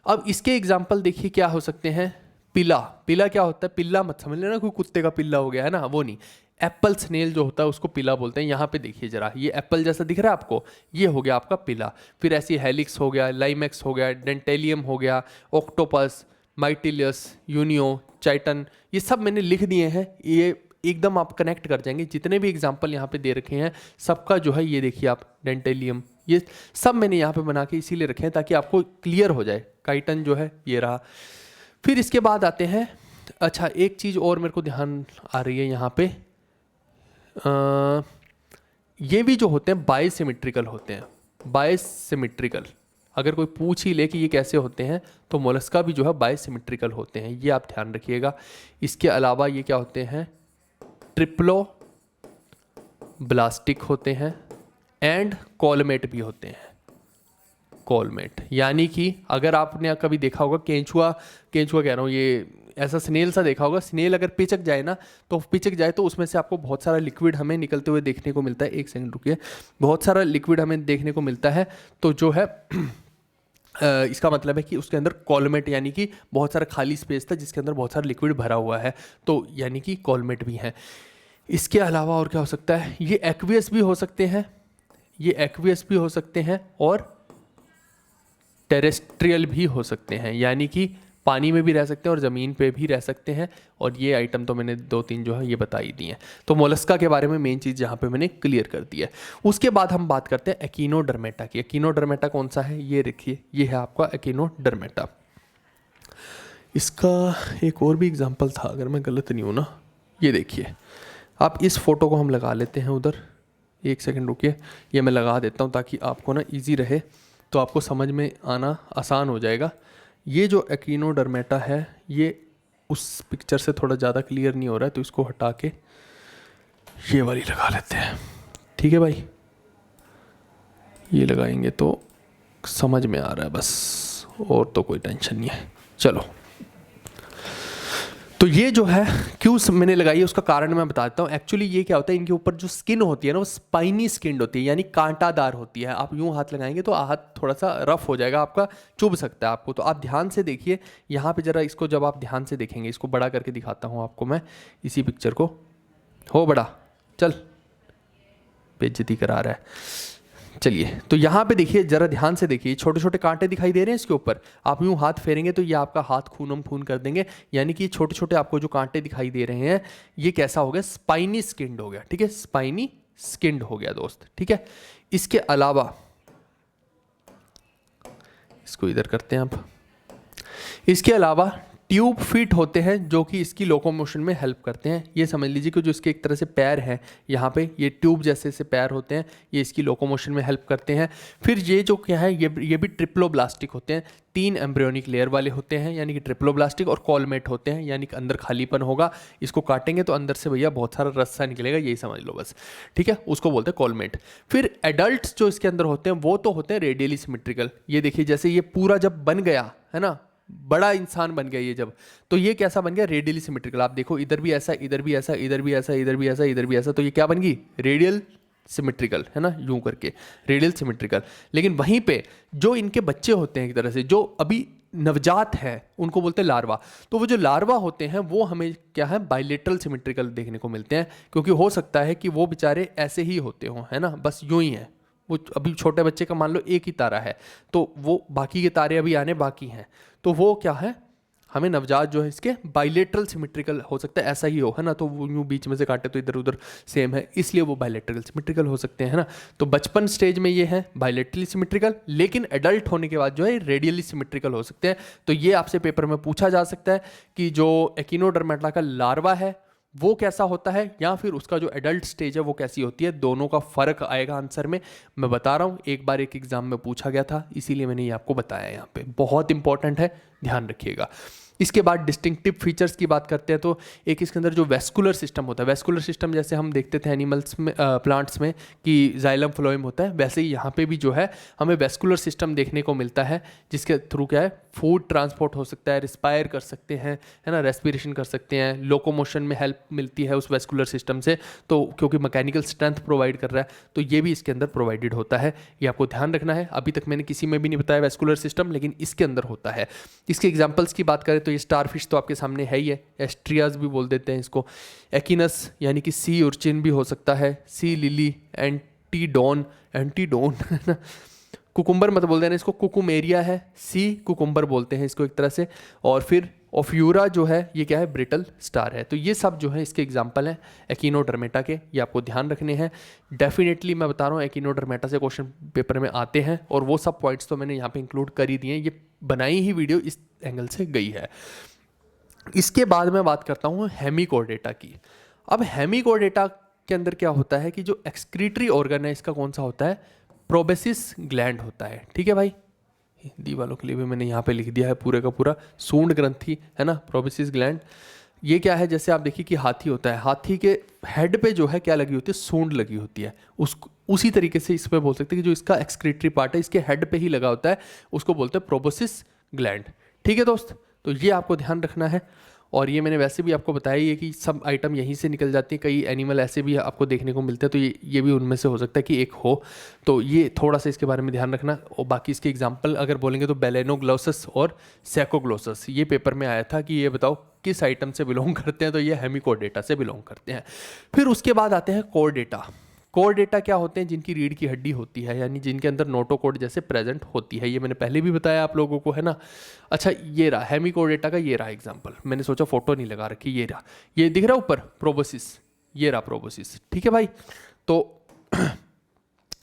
अब इसके एग्जाम्पल देखिए क्या हो सकते हैं। पिला, पिला क्या होता है, पिल्ला मत समझ लेना कोई कुत्ते का पिल्ला हो गया, है ना, वो नहीं। एप्पल स्नेल जो होता है उसको पिला बोलते हैं। यहाँ पे देखिए जरा, ये एप्पल जैसा दिख रहा है आपको, ये हो गया आपका पिला। फिर ऐसी हेलिक्स हो गया, लाइमेक्स हो गया, डेंटेलियम हो गया, ऑक्टोपस, माइटिलियस, यूनियो, चाइटन, ये सब मैंने लिख दिए हैं। ये एकदम आप कनेक्ट कर जाएंगे, जितने भी एग्जाम्पल यहाँ पे दे रखे हैं सबका जो है, ये देखिए आप, डेंटेलियम, ये सब मैंने यहाँ पे बना के इसीलिए रखे हैं ताकि आपको क्लियर हो जाए। काइटन जो है ये रहा। फिर इसके बाद आते हैं, अच्छा एक चीज़ और मेरे को ध्यान आ रही है यहाँ पे, ये भी जो होते हैं बायसिमेट्रिकल होते हैं, बायसिमेट्रिकल। अगर कोई पूछ ही ले कि ये कैसे होते हैं तो मोलस्का भी जो है बायसिमेट्रिकल होते हैं, ये आप ध्यान रखिएगा। इसके अलावा ये क्या होते हैं, ट्रिप्लो ब्लास्टिक होते हैं एंड कॉलमेट भी होते हैं। कॉलमेट यानी कि अगर आपने कभी देखा होगा केंचुआ केंचुआ कह रहा हूँ, ये ऐसा स्नेल सा देखा होगा, स्नेल अगर पिचक जाए ना तो पिचक जाए तो उसमें से आपको बहुत सारा लिक्विड हमें निकलते हुए देखने को मिलता है। एक सेकंड रुकिए, बहुत सारा लिक्विड हमें देखने को मिलता है, तो जो है इसका मतलब है कि उसके अंदर कॉलमेट यानी कि बहुत सारा खाली स्पेस था जिसके अंदर बहुत सारा लिक्विड भरा हुआ है, तो यानी कि कॉलमेट भी हैं। इसके अलावा और क्या हो सकता है, ये एक्वियस भी हो सकते हैं, ये एक्वियस भी हो सकते हैं और टेरेस्ट्रियल भी हो सकते हैं, यानी कि पानी में भी रह सकते हैं और ज़मीन पे भी रह सकते हैं। और ये आइटम तो मैंने 2-3 जो है ये बता ही दी हैं। तो मोलस्का के बारे में मेन चीज़ यहाँ पे मैंने क्लियर कर दी है। उसके बाद हम बात करते हैं एकिनोडर्मेटा की। एकिनोडर्मेटा कौन सा है, ये देखिए, ये है आपका एकिनोडर्मेटा। इसका एक और भी एग्जाम्पल था अगर मैं गलत नहीं हूँ ना, ये देखिए आप, इस फोटो को हम लगा लेते हैं उधर, एक सेकेंड रुकिए, ये मैं लगा देता हूँ ताकि आपको ना ईजी रहे, तो आपको समझ में आना आसान हो जाएगा। ये जो एकिनोडर्मेटा है ये उस पिक्चर से थोड़ा ज़्यादा क्लियर नहीं हो रहा है, तो इसको हटा के ये वाली लगा लेते हैं, ठीक है भाई, ये लगाएंगे तो समझ में आ रहा है बस, और तो कोई टेंशन नहीं है। चलो, तो ये जो है क्यों मैंने लगाई है उसका कारण मैं बता देता हूँ। एक्चुअली ये क्या होता है, इनके ऊपर जो स्किन होती है ना वो स्पाइनी स्किन होती है, यानी कांटादार होती है। आप यूं हाथ लगाएंगे तो हाथ थोड़ा सा रफ हो जाएगा आपका, चुभ सकता है आपको। तो आप ध्यान से देखिए यहाँ पे जरा इसको, जब आप ध्यान से देखेंगे, इसको बड़ा करके दिखाता हूँ आपको मैं, इसी पिक्चर को, हो बड़ा, चल बेइज्जती करा रहा है। चलिए, तो यहाँ पे देखिए, जरा ध्यान से देखिए, छोटे छोटे कांटे दिखाई दे रहे हैं इसके ऊपर। आप यूं हाथ फेरेंगे तो ये आपका हाथ खूनम खून कर देंगे, यानी कि छोटे छोटे आपको जो कांटे दिखाई दे रहे हैं ये कैसा हो गया, स्पाइनी स्किन्ड हो गया, ठीक है, स्पाइनी स्किन्ड हो गया दोस्त, ठीक है। इसके अलावा इसको इधर करते हैं आप, इसके अलावा ट्यूब फीट होते हैं जो कि इसकी लोकोमोशन में हेल्प करते हैं। ये समझ लीजिए कि जो इसके एक तरह से पैर हैं, यहाँ पे ये ट्यूब जैसे से पैर होते हैं, ये इसकी लोकोमोशन में हेल्प करते हैं। फिर ये जो क्या है, ये भी ट्रिप्लोब्लास्टिक होते हैं, 3 एम्ब्रियोनिक लेयर वाले होते हैं, यानी कि ट्रिप्लोब्लास्टिक, और कॉलमेट होते हैं, यानी कि अंदर खालीपन होगा, इसको काटेंगे तो अंदर से भैया बहुत सारा रस्सा निकलेगा, यही समझ लो बस, ठीक है, उसको बोलते हैं कॉलमेट। फिर एडल्ट जो इसके अंदर होते हैं वो तो होते हैं रेडियली सिमेट्रिकल। ये देखिए, जैसे ये पूरा जब बन गया है ना, बड़ा इंसान बन गया ये जब, तो ये कैसा बन गया, रेडियली सिमेट्रिकल। आप देखो इधर भी ऐसा, इधर भी ऐसा, इधर भी ऐसा, इधर भी ऐसा, इधर भी ऐसा, तो ये क्या बन गई, रेडियल सिमेट्रिकल, है ना, यूं करके रेडियल सिमेट्रिकल। लेकिन वहीं पे जो इनके बच्चे होते हैं एक तरह से, जो अभी नवजात है, उनको बोलते हैं लार्वा। तो वो जो लार्वा होते हैं वो हमें क्या है, बाइलेटरल सिमेट्रिकल देखने को मिलते हैं, क्योंकि हो सकता है कि वो बेचारे ऐसे ही होते हों, है ना, बस यूं ही है। वो अभी छोटे बच्चे का मान लो एक ही तारा है, तो वो बाकी के तारे अभी आने बाकी हैं, तो वो क्या है, हमें नवजात जो है इसके बाइलेटरल सिमेट्रिकल हो सकता है, ऐसा ही हो, है ना, तो वो यूं बीच में से काटे तो इधर उधर सेम है, इसलिए वो बाइलेटरल सिमेट्रिकल हो सकते हैं, है ना। तो बचपन स्टेज में ये है बाइलेटरली सिमेट्रिकल, लेकिन एडल्ट होने के बाद जो है रेडियली सिमेट्रिकल हो सकते हैं। तो ये आपसे पेपर में पूछा जा सकता है कि जो एकिनोडर्मेटा का लार्वा है वो कैसा होता है, या फिर उसका जो एडल्ट स्टेज है वो कैसी होती है, दोनों का फर्क आएगा आंसर में। मैं बता रहा हूँ, एक बार एक एग्जाम में पूछा गया था, इसीलिए मैंने ये आपको बताया, यहाँ पे बहुत इंपॉर्टेंट है, ध्यान रखिएगा। इसके बाद डिस्टिंक्टिव फीचर्स की बात करते हैं, तो एक इसके अंदर जो वेस्कुलर सिस्टम होता है, वेस्कुलर सिस्टम जैसे हम देखते थे एनिमल्स में, प्लांट्स में कि जाइलम फ्लोएम होता है, वैसे ही यहाँ पे भी जो है हमें वेस्कुलर सिस्टम देखने को मिलता है, जिसके थ्रू क्या है, फूड ट्रांसपोर्ट हो सकता है, रिस्पायर कर सकते हैं, है ना, रेस्पिरेशन कर सकते हैं, लोकोमोशन में हेल्प मिलती है उस वेस्कुलर सिस्टम से, तो क्योंकि मैकेनिकल स्ट्रेंथ प्रोवाइड कर रहा है, तो ये भी इसके अंदर प्रोवाइडेड होता है, ये आपको ध्यान रखना है। अभी तक मैंने किसी में भी नहीं बताया वेस्कुलर सिस्टम, लेकिन इसके अंदर होता है। इसके एग्जाम्पल्स की बात करें तो ये स्टारफिश तो आपके सामने है ही है, एस्ट्रियाज भी बोल देते हैं इसको, एकिनस यानी कि सी उर्चिन भी हो सकता है, सी लिली, एंटीडोन कुकुम्बर मत बोल देना इसको, कुकुमेरिया है, सी कुकुम्बर बोलते हैं इसको एक तरह से, और फिर ओफ्यूरा जो है ये क्या है, ब्रिटल स्टार है। तो ये सब जो है इसके एग्जाम्पल हैं एकिनोडर्मेटा के, ये आपको ध्यान रखने हैं। डेफिनेटली मैं बता रहा हूँ एकिनोडर्मेटा से क्वेश्चन पेपर में आते हैं, और वो सब पॉइंट्स तो मैंने यहाँ पे इंक्लूड कर ही दिए हैं, ये बनाई ही वीडियो इस एंगल से गई है। इसके बाद मैं बात करता हूँ हेमिकोडेटा की। अब हेमिकोडेटा के अंदर क्या होता है कि जो एक्सक्रीटरी ऑर्गन है इसका कौन सा होता है, प्रोबेसिस ग्लैंड होता है, ठीक है भाई, हिंदी वालों के लिए भी मैंने यहाँ पे लिख दिया है पूरे का पूरा, सूंड ग्रंथि है ना, प्रोबेसिस ग्लैंड। ये क्या है, जैसे आप देखिए कि हाथी होता है, हाथी के हेड पे जो है क्या लगी होती है, सूंड लगी होती है। उसी तरीके से इस पे बोल सकते हैं कि जो इसका एक्सक्रीटरी पार्ट है इसके हेड पे ही लगा होता है, उसको बोलते हैं प्रोबेसिस ग्लैंड। ठीक है दोस्त, तो ये आपको ध्यान रखना है। और ये मैंने वैसे भी आपको बताया ही है कि सब आइटम यहीं से निकल जाती हैं, कई एनिमल ऐसे भी आपको देखने को मिलते हैं, तो ये भी उनमें से हो सकता है कि एक हो। तो ये थोड़ा सा इसके बारे में ध्यान रखना। और बाकी इसके एग्जांपल अगर बोलेंगे तो बेलेनोग्लोसस और सैकोग्लोसस, ये पेपर में आया था कि ये बताओ किस आइटम से बिलोंग करते हैं, तो ये हेमिकोडेटा से बिलोंग करते हैं। फिर उसके बाद आते हैं कोरडेटा। कोरडेटा क्या होते हैं, जिनकी रीढ़ की हड्डी होती है, यानी जिनके अंदर नोटोकोड जैसे प्रेजेंट होती है। ये मैंने पहले भी बताया आप लोगों को, है ना। अच्छा, ये रहा हेमिकोडेटा का, ये रहा एग्जांपल, मैंने सोचा फोटो नहीं लगा रखी, ये रहा, ये दिख रहा ऊपर प्रोबोसिस, ये रहा प्रोबोसिस। ठीक है भाई, तो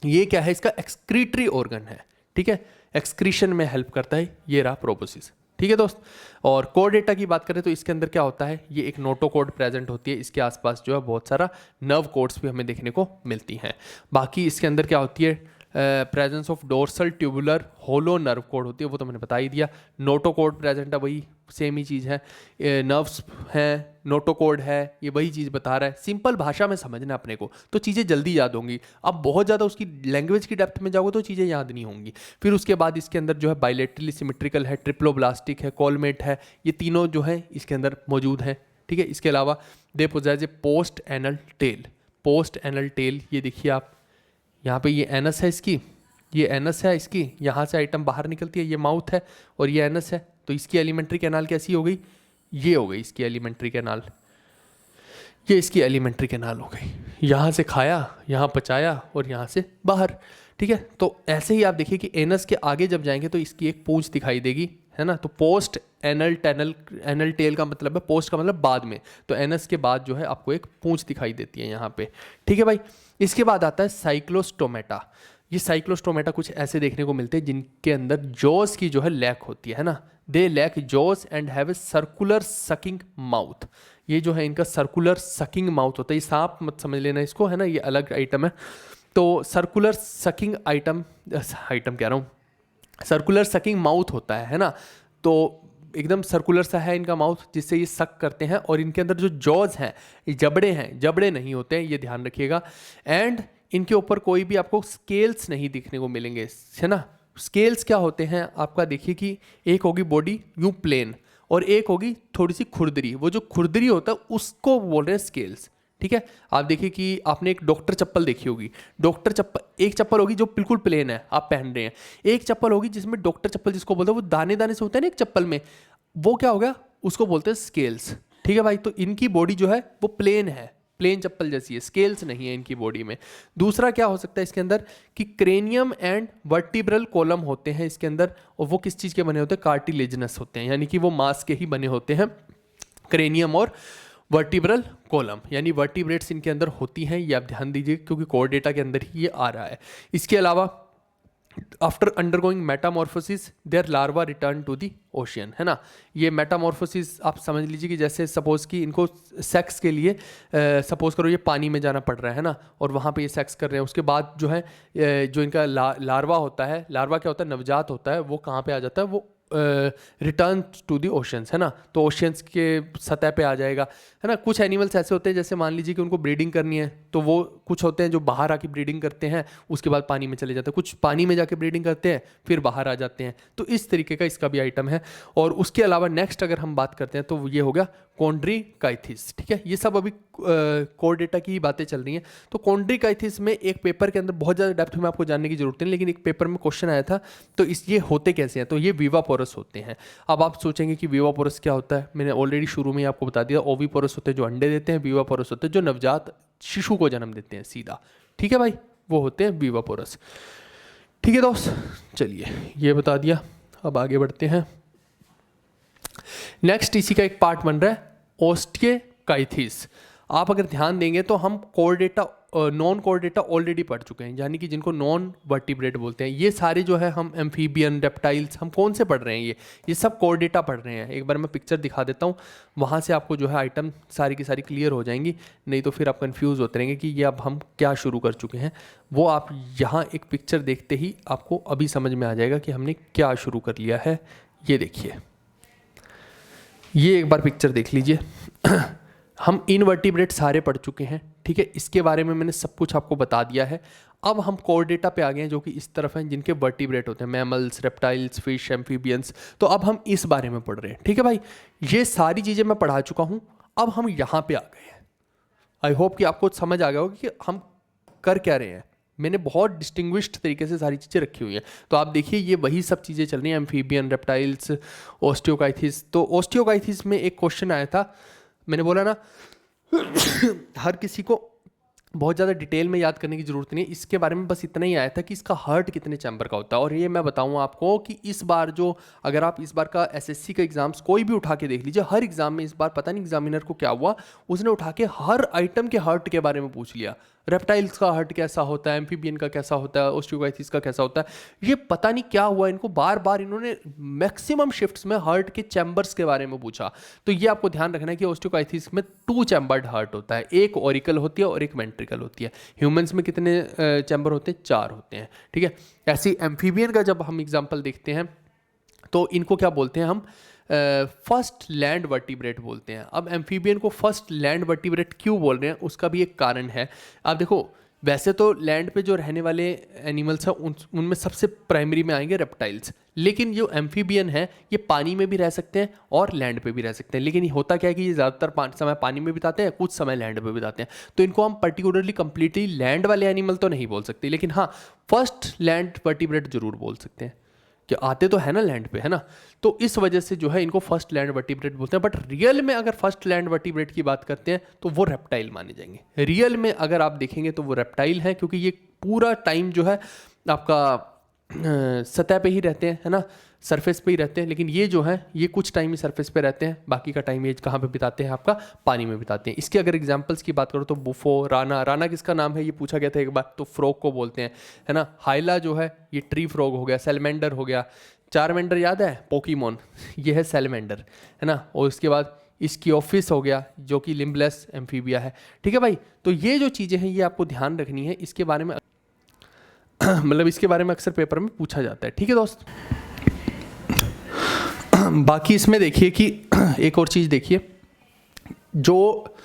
ये क्या है, इसका एक्सक्रीटरी ऑर्गन है। ठीक है, एक्सक्रीशन में हेल्प करता है, ये रहा प्रोबोसिस। ठीक है दोस्त, और कोरडेटा की बात करें तो इसके अंदर क्या होता है, ये एक नोटोकोड प्रेजेंट होती है, इसके आसपास जो है बहुत सारा नर्व कोड्स भी हमें देखने को मिलती हैं। बाकी इसके अंदर क्या होती है, presence of dorsal tubular hollow nerve cord होती है, वो तो मैंने बता ही दिया। नोटोकोड प्रेजेंट है, वही सेम ही चीज़ है, नर्व्स हैं, नोटोकोड है, ये वही चीज़ बता रहा है। सिंपल भाषा में समझना अपने को, तो चीज़ें जल्दी याद होंगी। अब बहुत ज़्यादा उसकी लैंग्वेज की डेप्थ में जाओगे तो चीज़ें याद नहीं होंगी। फिर उसके बाद इसके अंदर जो है बाइलेटरली सिमेट्रिकल है, ट्रिप्लोब्लास्टिक है, कॉलमेट है, ये तीनों जो है इसके अंदर मौजूद हैं। ठीक है, इसके अलावा they possess A post anal tail. Post anal tail, ये देखिए आप यहाँ पे, ये एनस है इसकी, ये एनस है इसकी, यहाँ से आइटम बाहर निकलती है, ये माउथ है और ये एनस है। तो इसकी एलिमेंट्री कैनाल कैसी हो गई, ये हो गई इसकी एलिमेंट्री कैनाल, ये इसकी एलिमेंट्री कैनाल हो गई। यहाँ से खाया, यहाँ पचाया और यहाँ से बाहर। ठीक है, तो ऐसे ही आप देखिए कि एनस के आगे जब जाएंगे तो इसकी एक पूंछ दिखाई देगी, है ना। तो पोस्ट एनल टेनल, एनल टेल का मतलब है, पोस्ट का मतलब बाद में, तो एनस के बाद जो है आपको एक पूंछ दिखाई देती है यहाँ पे। ठीक है भाई, इसके बाद आता है साइक्लोस्टोमेटा। ये साइक्लोस्टोमेटा कुछ ऐसे देखने को मिलते हैं जिनके अंदर जॉस की जो है लैक होती है ना। They lack jaws and have a circular sucking mouth. ये जो है इनका सर्कुलर सकिंग माउथ होता है, ये सांप मत समझ लेना इसको, है ना, ये अलग आइटम है। तो सर्कुलर सकिंग आइटम कह रहा हूँ, सर्कुलर सकिंग माउथ होता है ना। तो एकदम सर्कुलर सा है इनका माउथ, जिससे ये सक करते हैं। और इनके अंदर जो जॉज हैं, ये जबड़े हैं, जबड़े नहीं होते हैं, ये ध्यान रखिएगा। एंड इनके ऊपर कोई भी आपको स्केल्स नहीं दिखने को मिलेंगे, है ना। स्केल्स क्या होते हैं आपका, देखिए कि एक होगी बॉडी यूं प्लेन और एक होगी थोड़ी सी खुरदरी। वो जो खुरदरी होता है उसको बोल रहे हैं स्केल्स। ठीक है, आप देखिए कि आपने एक डॉक्टर चप्पल देखी होगी, डॉक्टर चप्पल, एक चप्पल होगी जो बिल्कुल प्लेन है, आप पहन रहे हैं, एक चप्पल होगी जिसमें डॉक्टर चप्पल जिसको बोलते हैं, वो दाने दाने से होता है ना एक चप्पल में, वो क्या हो गया, उसको बोलते हैं स्केल्स। ठीक है भाई, तो इनकी बॉडी जो है वो प्लेन है, प्लेन चप्पल जैसी है, स्केल्स नहीं है इनकी बॉडी में। दूसरा क्या हो सकता है इसके अंदर कि क्रेनियम एंड वर्टिब्रल कॉलम होते हैं इसके अंदर, और वो किस चीज़ के बने होते हैं, कार्टिलेजनस होते हैं, यानी कि वो मांस के ही बने होते हैं, क्रेनियम और वर्टिब्रल कॉलम, यानी वर्टिब्रेट्स इनके अंदर होती हैं। ये आप ध्यान दीजिए क्योंकि कोरडेटा के अंदर ही ये आ रहा है। इसके अलावा after undergoing metamorphosis their larva return to the ocean, है ना। ये मेटामॉर्फोसिस आप समझ लीजिए कि जैसे सपोज कि इनको सेक्स के लिए सपोज करो ये पानी में जाना पड़ रहा है ना, और वहाँ पे ये सेक्स कर रहे हैं, उसके बाद जो है जो इनका लार्वा होता है, लार्वा क्या होता है, नवजात होता है, वो कहाँ पे आ जाता है, वो रिटर्न टू दी ओशियंस, है ना। तो ओशियंस के सतह पे आ जाएगा, है ना। कुछ एनिमल्स ऐसे होते हैं जैसे मान लीजिए कि उनको ब्रीडिंग करनी है, तो वो कुछ होते हैं जो बाहर आके ब्रीडिंग करते हैं, उसके बाद पानी में चले जाते हैं, कुछ पानी में जाके ब्रीडिंग करते हैं फिर बाहर आ जाते हैं। तो इस तरीके का इसका भी आइटम है। और उसके अलावा नेक्स्ट अगर हम बात करते हैं तो ये हो गया कॉन्ड्रीकाइथिस। ठीक है, ये सब अभी कोरडेटा की ही बातें चल रही हैं। तो कॉन्ड्रीकाइथिस में एक पेपर के अंदर बहुत ज़्यादा डेप्थ में आपको जानने की जरूरत नहीं, लेकिन एक पेपर में क्वेश्चन आया था, तो ये होते कैसे हैं, तो ये विवापोरस होते हैं। अब आप सोचेंगे कि विवापोरस क्या होता है, मैंने ऑलरेडी शुरू में ही आपको बता दिया, ओविपोरस होते हैं जो अंडे देते हैं, विवापोरस होते हैं जो नवजात शिशु को जन्म देते हैं सीधा। ठीक है भाई, वो होते हैं विवापोरस। ठीक है दोस्त, चलिए ये बता दिया, अब आगे बढ़ते हैं। नेक्स्ट इसी का एक पार्ट बन रहा है ओस्टियोकाइथिस। आप अगर ध्यान देंगे तो हम कोरडेटा नॉन कॉर्डेटा ऑलरेडी पढ़ चुके हैं, यानी कि जिनको नॉन वर्टिब्रेट बोलते हैं। ये सारे जो है हम एम्फीबियन, रेप्टाइल्स, हम कौन से पढ़ रहे हैं, ये सब कॉर्डेटा पढ़ रहे हैं। एक बार मैं पिक्चर दिखा देता हूँ, वहाँ से आपको जो है आइटम सारी की सारी क्लियर हो जाएंगी, नहीं तो फिर आप कंफ्यूज होते रहेंगे कि ये अब हम क्या शुरू कर चुके हैं। वो आप यहाँ एक पिक्चर देखते ही आपको अभी समझ में आ जाएगा कि हमने क्या शुरू कर लिया है। ये देखिए, ये एक बार पिक्चर देख लीजिए। हम इनवर्टिब्रेट सारे पढ़ चुके हैं, ठीक है, इसके बारे में मैंने सब कुछ आपको बता दिया है। अब हम कॉर्डेटा पे आ गए हैं जो कि इस तरफ हैं, जिनके वर्टिब्रेट होते हैं, मैमल्स, रेप्टाइल्स, फिश, एम्फीबियंस। तो अब हम इस बारे में पढ़ रहे हैं, ठीक है भाई। ये सारी चीज़ें मैं पढ़ा चुका हूँ, अब हम यहाँ पे आ गए हैं। आई होप कि आपको समझ आ गया होगा कि हम कर क्या रहे हैं। मैंने बहुत डिस्टिंग्विश्ड तरीके से सारी चीज़ें रखी हुई हैं। तो आप देखिए, ये वही सब चीज़ें चल रही हैं, एम्फीबियन, रेप्टाइल्स, ओस्टियोकाइथिस। तो ओस्टियोकाइथिस में एक क्वेश्चन आया था, मैंने बोला ना हर किसी को बहुत ज़्यादा डिटेल में याद करने की ज़रूरत नहीं है, इसके बारे में बस इतना ही आया था कि इसका हार्ट कितने चैम्बर का होता है। और ये मैं बताऊँ आपको कि इस बार जो, अगर आप इस बार का एसएससी का एग्ज़ाम्स कोई भी उठा के देख लीजिए, हर एग्ज़ाम में इस बार पता नहीं एग्जामिनर को क्या हुआ, उसने उठा के हर आइटम के हार्ट के बारे में पूछ लिया। रेप्टाइल्स का हार्ट कैसा होता है, एम्फीबियन का कैसा होता है, ओस्टियोकाइथिस का कैसा होता है। ये पता नहीं क्या हुआ इनको, बार बार इन्होंने मैक्सिमम शिफ्ट्स में हार्ट के चैम्बर्स के बारे में पूछा। तो ये आपको ध्यान रखना है कि ओस्टियोकाइथिस में 2 चैम्बर्ड हार्ट होता है, एक ऑरिकल होती है और एक वेंट्रिकल होती है। ह्यूमंस में कितने चैम्बर होते हैं? 4 होते हैं, ठीक है। ऐसे एम्फीबियन का जब हम एग्जाम्पल देखते हैं तो इनको क्या बोलते हैं हम? फर्स्ट लैंड वर्टिब्रेट बोलते हैं। अब एम्फीबियन को फर्स्ट लैंड वर्टिब्रेट क्यों बोल रहे हैं, उसका भी एक कारण है। आप देखो, वैसे तो लैंड पे जो रहने वाले एनिमल्स हैं उनमें सबसे प्राइमरी में आएंगे रेप्टाइल्स, लेकिन जो एम्फीबियन है ये पानी में भी रह सकते हैं और लैंड पे भी रह सकते हैं। लेकिन होता क्या है कि ये ज़्यादातर समय पानी में बिताते हैं, कुछ समय लैंड पे बिताते हैं। तो इनको हम पर्टिकुलरली कंप्लीटली लैंड वाले एनिमल तो नहीं बोल सकते, लेकिन हाँ फर्स्ट लैंड वर्टिब्रेट जरूर बोल सकते हैं कि आते तो है ना लैंड पे, है ना। तो इस वजह से जो है इनको फर्स्ट लैंड वर्टिब्रेट बोलते हैं। बट रियल में अगर फर्स्ट लैंड वर्टिब्रेट की बात करते हैं तो वो रेप्टाइल माने जाएंगे। रियल में अगर आप देखेंगे तो वो रेप्टाइल है, क्योंकि ये पूरा टाइम जो है आपका सतह पे ही रहते हैं, है ना, सरफेस पे ही रहते हैं। लेकिन ये जो है ये कुछ टाइम ही सरफेस पे रहते हैं, बाकी का टाइम ये कहाँ पे बिताते हैं? आपका पानी में बिताते हैं। इसके अगर एग्जांपल्स की बात करो तो बुफो, राना किसका नाम है ये पूछा गया था एक बार, तो फ्रॉग को बोलते हैं, है ना। हाइला जो है ये ट्री फ्रॉग हो गया, सैलमेंडर हो गया, चारमेंडर याद है पोकीमोन, ये है सैलमेंडर, है ना। और उसके बाद इसकी ऑफिस हो गया जो कि लिम्बलेस एम्फीबिया है, ठीक है भाई। तो ये जो चीज़ें हैं ये आपको ध्यान रखनी है, इसके बारे में मतलब इसके बारे में अक्सर पेपर में पूछा जाता है, ठीक है दोस्त। बाकी इसमें देखिए कि एक और चीज़ देखिए, जो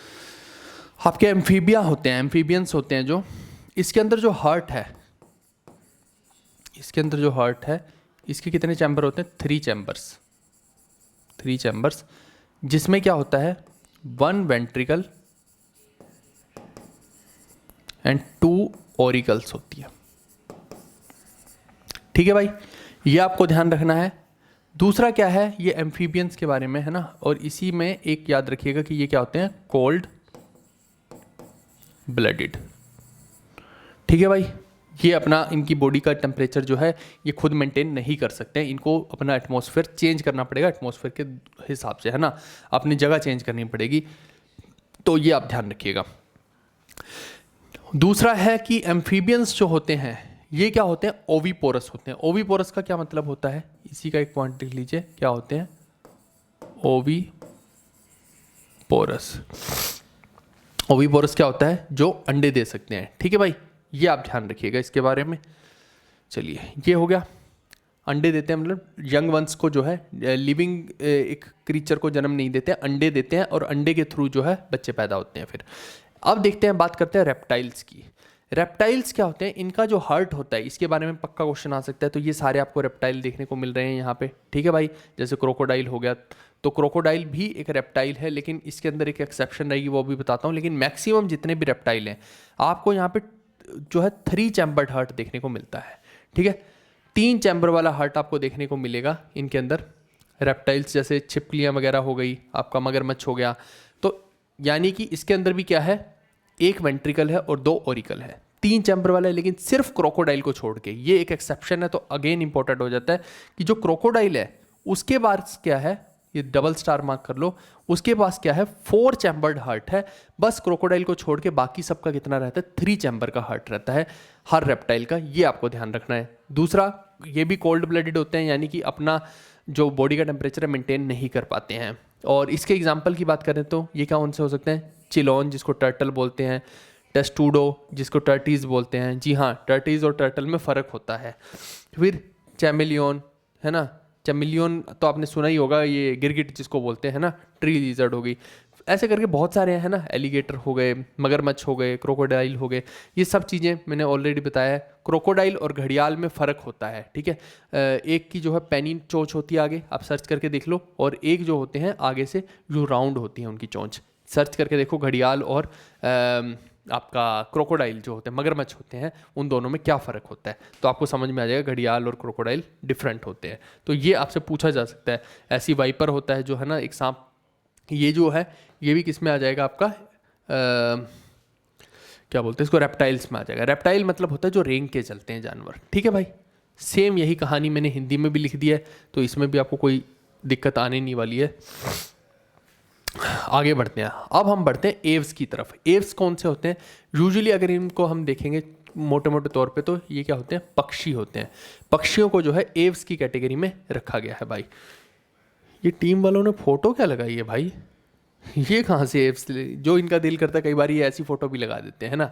आपके एम्फीबिया होते हैं, एम्फीबियंस होते हैं जो, इसके अंदर जो हार्ट है, इसके अंदर जो हार्ट है इसके कितने चैम्बर होते हैं? 3 चैम्बर्स, जिसमें क्या होता है 1 वेंट्रिकल एंड 2 ऑरिकल्स होती है, ठीक है भाई। ये आपको ध्यान रखना है। दूसरा क्या है, ये एम्फीबियंस के बारे में है ना, और इसी में एक याद रखिएगा कि ये क्या होते हैं? कोल्ड ब्लडेड, ठीक है भाई। ये अपना इनकी बॉडी का टेम्परेचर जो है ये खुद मेंटेन नहीं कर सकते हैं, इनको अपना एटमॉस्फेयर चेंज करना पड़ेगा, एटमॉस्फेयर के हिसाब से, है ना, अपनी जगह चेंज करनी पड़ेगी। तो ये आप ध्यान रखिएगा। दूसरा है कि एम्फीबियंस जो होते हैं ये क्या होते हैं? ओवीपोरस होते हैं। ओवीपोरस का क्या मतलब होता है? इसी का एक पॉइंट लिख लीजिए, क्या होते हैं? ओवीपोरस। ओवीपोरस क्या होता है? जो अंडे दे सकते हैं, ठीक है भाई। ये आप ध्यान रखिएगा इसके बारे में। चलिए, ये हो गया, अंडे देते हैं, मतलब यंग वंस को जो है, लिविंग एक क्रीचर को जन्म नहीं देते हैं, अंडे देते हैं और अंडे के थ्रू जो है बच्चे पैदा होते हैं। फिर अब देखते हैं, बात करते हैं रेप्टाइल्स की। रेप्टाइल्स क्या होते हैं? इनका जो हार्ट होता है इसके बारे में पक्का क्वेश्चन आ सकता है। तो ये सारे आपको रेप्टाइल देखने को मिल रहे हैं यहाँ पे, ठीक है भाई। जैसे क्रोकोडाइल हो गया, तो क्रोकोडाइल भी एक रेप्टाइल है, लेकिन इसके अंदर एक एक्सेप्शन रहेगी, वो भी बताता हूँ। लेकिन मैक्सिमम जितने भी रेप्टाइल हैं आपको यहाँ पे जो है 3 चैम्बर्ड हार्ट देखने को मिलता है, ठीक है। 3 चैम्बर वाला हार्ट आपको देखने को मिलेगा इनके अंदर। रेप्टाइल्स जैसे छिपकलियाँ वगैरह हो गई, आपका मगरमच्छ हो गया, तो यानी कि इसके अंदर भी क्या है? 1 वेंट्रिकल है और 2 ऑरिकल है, 3 चैम्बर वाला है। लेकिन सिर्फ क्रोकोडाइल को छोड़ के, ये एक एक्सेप्शन है। तो अगेन इंपॉर्टेंट हो जाता है कि जो क्रोकोडाइल है उसके बाद क्या है? ये डबल स्टार मार्क कर लो, उसके पास क्या है 4 चैम्बर्ड हार्ट है। बस क्रोकोडाइल को छोड़ के बाकी सबका कितना रहता है 3 चैम्बर का हार्ट रहता है हर रेप्टाइल का, ये आपको ध्यान रखना है। दूसरा, ये भी कोल्ड ब्लडेड होते हैं, यानी कि अपना जो बॉडी का टेम्परेचर है मेंटेन नहीं कर पाते हैं। और इसके एग्जाम्पल की बात करें तो ये क्या उनसे हो सकते हैं, चिलोन जिसको टर्टल बोलते हैं, टेस्टूडो जिसको टर्टीज बोलते हैं। जी हाँ, टर्टीज और टर्टल में फ़र्क होता है। फिर चैमिलियन है ना, चैमिलियन तो आपने सुना ही होगा, ये गिरगिट जिसको बोलते हैं ना, ट्री लिजर्ड होगी, ऐसे करके बहुत सारे हैं ना, एलिगेटर हो गए, मगरमच्छ हो गए, क्रोकोडाइल हो गए, ये सब चीज़ें मैंने ऑलरेडी बताया है। क्रोकोडाइल और घड़ियाल में फ़र्क होता है, ठीक है। एक की जो है पेनी चोंच होती है आगे, आप सर्च करके देख लो, और एक जो होते हैं आगे से जो राउंड होती है उनकी चोंच, सर्च करके देखो घड़ियाल और आपका क्रोकोडाइल जो होते हैं, मगरमच्छ होते हैं, उन दोनों में क्या फ़र्क होता है, तो आपको समझ में आ जाएगा घड़ियाल और क्रोकोडाइल डिफरेंट होते हैं। तो ये आपसे पूछा जा सकता है। ऐसी वाइपर होता है जो है ना एक सांप, ये जो है ये भी किस में आ जाएगा आपका क्या बोलते हैं इसको, रेप्टाइल्स में आ जाएगा। रेप्टाइल मतलब होता है जो रेंग के चलते हैं जानवर, ठीक है भाई। सेम यही कहानी मैंने हिंदी में भी लिख दी है, तो इसमें भी आपको कोई दिक्कत आने नहीं वाली है। आगे बढ़ते हैं, अब हम बढ़ते हैं एव्स की तरफ। एव्स कौन से होते हैं, यूजुअली अगर इनको हम देखेंगे मोटे मोटे तौर पे तो ये क्या होते हैं, पक्षी होते हैं। पक्षियों को जो है एव्स की कैटेगरी में रखा गया है भाई। ये टीम वालों ने फोटो क्या लगाई है भाई, ये कहाँ से एव्स, जो इनका दिल करता है कई बार ये ऐसी फोटो भी लगा देते हैं ना।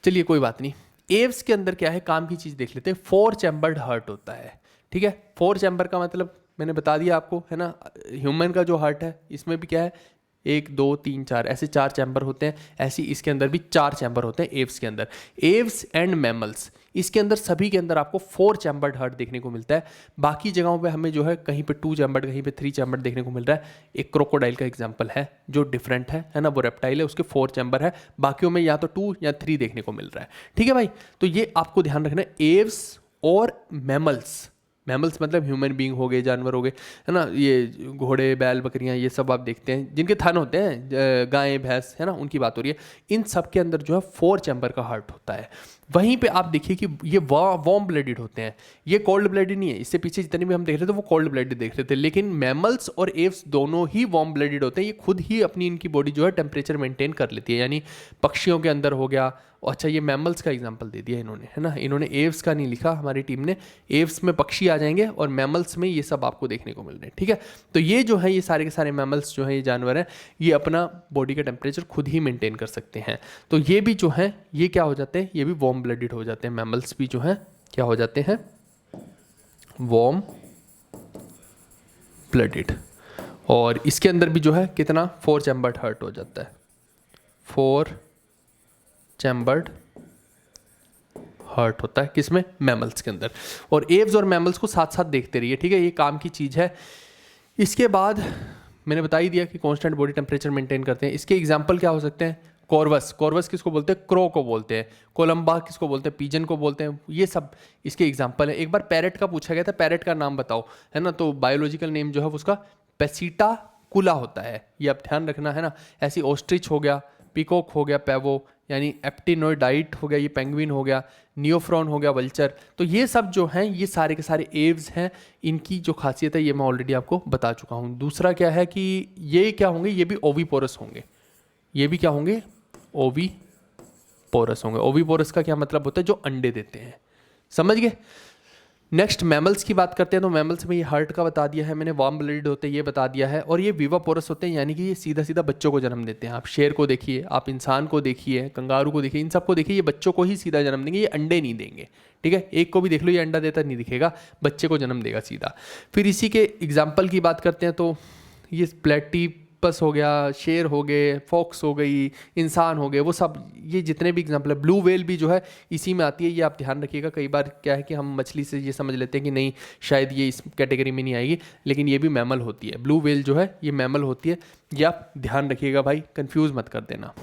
चलिए कोई बात नहीं। एव्स के अंदर क्या है, काम की चीज़ देख लेते हैं। 4 चैम्बर्ड हार्ट होता है, ठीक है। 4 चैम्बर का मतलब मैंने बता दिया आपको, है ना। ह्यूमन का जो हार्ट है इसमें भी क्या है 1 2 3 4 ऐसे 4 चैम्बर होते हैं। ऐसी इसके अंदर भी 4 चैम्बर होते हैं एव्स के अंदर। एव्स एंड मैमल्स, इसके अंदर सभी के अंदर आपको 4 चैम्बर्ड हार्ट देखने को मिलता है। बाकी जगहों पे हमें जो है कहीं पे 2 चैम्बर्ड, कहीं पे 3 चैम्बर्ड देखने को मिल रहा है। एक क्रोकोडाइल का एग्जांपल है जो डिफरेंट है ना, वो रेप्टाइल है, उसके 4 चैम्बर है, बाकियों में या तो 2 या 3 देखने को मिल रहा है, ठीक है भाई। तो ये आपको ध्यान रखना है, एव्स और मैमल्स। मैमल्स मतलब ह्यूमन बीइंग हो गए, जानवर हो गए, है ना। ये घोड़े, बैल, बकरियां, ये सब आप देखते हैं जिनके थन होते हैं, गाय, भैंस, है ना, उनकी बात हो रही है। इन सब के अंदर जो है 4 चैम्बर का हार्ट होता है। वहीं पे आप देखिए कि ये वार्म ब्लडेड होते हैं, ये कोल्ड ब्लडेड नहीं है। इससे पीछे जितने भी हम देख रहे थे वो कोल्ड ब्लडेड देख रहे थे, लेकिन मैमल्स और एव्स दोनों ही वार्म ब्लडेड होते हैं। ये खुद ही अपनी इनकी बॉडी जो है टेम्परेचर मेंटेन कर लेती है, यानी पक्षियों के अंदर हो गया। अच्छा, ये मैमल्स का एग्जांपल दे दिया इन्होंने, है ना, इन्होंने एव्स का नहीं लिखा हमारी टीम ने। एव्स में पक्षी आ जाएंगे और मैमल्स में ये सब आपको देखने को मिल रहे हैं, ठीक है। तो ये जो है, ये सारे के सारे मैमल्स जो है, ये जानवर हैं, ये अपना बॉडी का टेम्परेचर खुद ही मेंटेन कर सकते हैं। तो ये भी जो है, ये क्या हो जाते हैं, ये भी वार्म ब्लडेड हो जाते हैं। मैमल्स भी जो है क्या हो जाते हैं, वार्म ब्लडेड। और इसके अंदर भी जो है कितना 4 चैम्बर्ड हार्ट हो जाता है, 4 चैम्बर्ड हार्ट होता है किसमें, मैमल्स के अंदर। और एव्स और मैमल्स को साथ साथ देखते रहिए, ठीक है, ये काम की चीज़ है। इसके बाद मैंने बता ही दिया कि कांस्टेंट बॉडी टेम्परेचर मेंटेन करते हैं। इसके एग्जांपल क्या हो सकते हैं, कॉर्वस, कॉर्वस किसको बोलते हैं, क्रो को बोलते हैं। कोलंबा किसको बोलते हैं, पीजन को बोलते हैं। ये सब इसके एग्जांपल है। एक बार पैरेट का पूछा गया था, पैरेट का नाम बताओ, है ना, तो बायोलॉजिकल नेम जो है उसका पेसिटा कुला होता है, ये आप ध्यान रखना, है ना। ऐसी ऑस्ट्रिच हो गया, पीकॉक हो गया, पैवो यानी एप्टिनोइडाइट हो गया, ये पेंगुइन हो गया, नियोफ्रॉन हो गया, वल्चर। तो ये सब जो हैं ये सारे के सारे एव्स हैं। इनकी जो खासियत है ये मैं ऑलरेडी आपको बता चुका हूँ। दूसरा क्या है कि ये क्या होंगे, ये भी ओविपोरस होंगे। ये भी क्या होंगे, ओविपोरस होंगे। ओविपोरस का क्या मतलब होता है, जो अंडे देते हैं, समझ गए। नेक्स्ट मैमल्स की बात करते हैं। तो मैमल्स में ये हार्ट का बता दिया है मैंने, वार्म ब्लडेड होते हैं ये बता दिया है। और ये विवापोरस होते हैं, यानी कि ये सीधा सीधा बच्चों को जन्म देते हैं। आप शेर को देखिए, आप इंसान को देखिए, कंगारू को देखिए, इन सबको देखिए, ये बच्चों को ही सीधा जन्म देंगे, ये अंडे नहीं देंगे, ठीक है। एक को भी देख लो, ये अंडा देता नहीं दिखेगा, बच्चे को जन्म देगा सीधा। फिर इसी के एग्जाम्पल की बात करते हैं तो ये प्लेटिपस हो गया, शेर हो गए, फॉक्स हो गई, इंसान हो गए, वो सब ये जितने भी एग्जाम्पल है। ब्लू व्हेल भी जो है इसी में आती है, ये आप ध्यान रखिएगा। कई बार क्या है कि हम मछली से ये समझ लेते हैं कि नहीं शायद ये इस कैटेगरी में नहीं आएगी, लेकिन ये भी मैमल होती है। ब्लू व्हेल जो है ये मैमल होती है, ये आप ध्यान रखिएगा भाई, कंफ्यूज मत कर देना।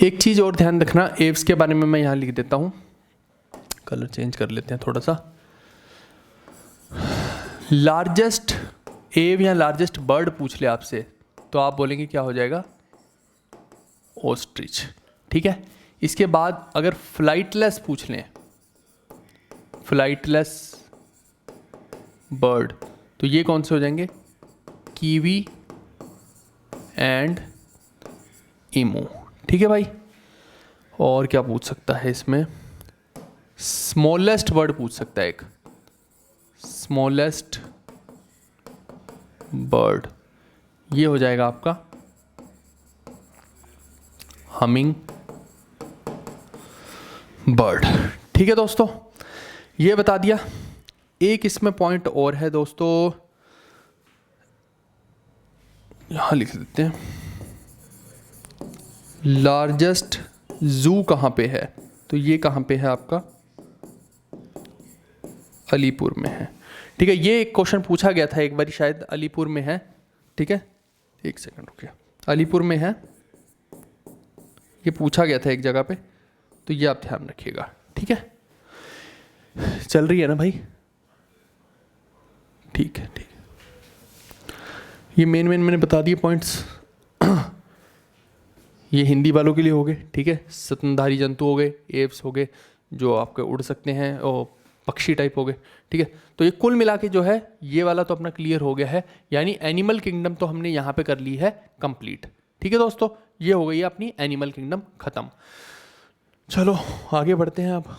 एक चीज़ और ध्यान रखना, एव्स के बारे में मैं यहाँ लिख देता हूँ, कलर चेंज कर लेते हैं थोड़ा सा। लार्जेस्ट एव या लार्जेस्ट बर्ड पूछ ले आपसे तो आप बोलेंगे क्या हो जाएगा, ऑस्ट्रिच, ठीक है। इसके बाद अगर फ्लाइटलेस पूछ लें, फ्लाइटलेस बर्ड, तो ये कौन से हो जाएंगे, कीवी एंड ईमू। ठीक है भाई, और क्या पूछ सकता है इसमें? स्मॉलेस्ट वर्ड पूछ सकता है एक, स्मॉलेस्ट बर्ड, ये हो जाएगा आपका हमिंग बर्ड। ठीक है दोस्तों, ये बता दिया। एक इसमें पॉइंट और है दोस्तों, यहां लिख देते हैं, लार्जेस्ट जू कहाँ पे है? तो ये कहाँ पे है आपका? अलीपुर में है। ठीक है, ये एक क्वेश्चन पूछा गया था एक बार शायद, अलीपुर में है। ठीक है, एक सेकंड रुकिए, अलीपुर में है, ये पूछा गया था एक जगह पे, तो ये आप ध्यान रखिएगा। ठीक है, चल रही है ना भाई? ठीक है, ठीक है, ये मेन मैंने बता दिए पॉइंट्स। ये हिंदी वालों के लिए हो गए। ठीक है, स्तनधारी जंतु हो गए, एप्स हो गए जो आपके उड़ सकते हैं, और पक्षी टाइप हो गए। ठीक है, तो ये कुल मिला के जो है ये वाला तो अपना क्लियर हो गया है, यानी एनिमल किंगडम तो हमने यहाँ पे कर ली है कंप्लीट। ठीक है दोस्तों, ये हो गई है अपनी एनिमल किंगडम खत्म। चलो आगे बढ़ते हैं अब।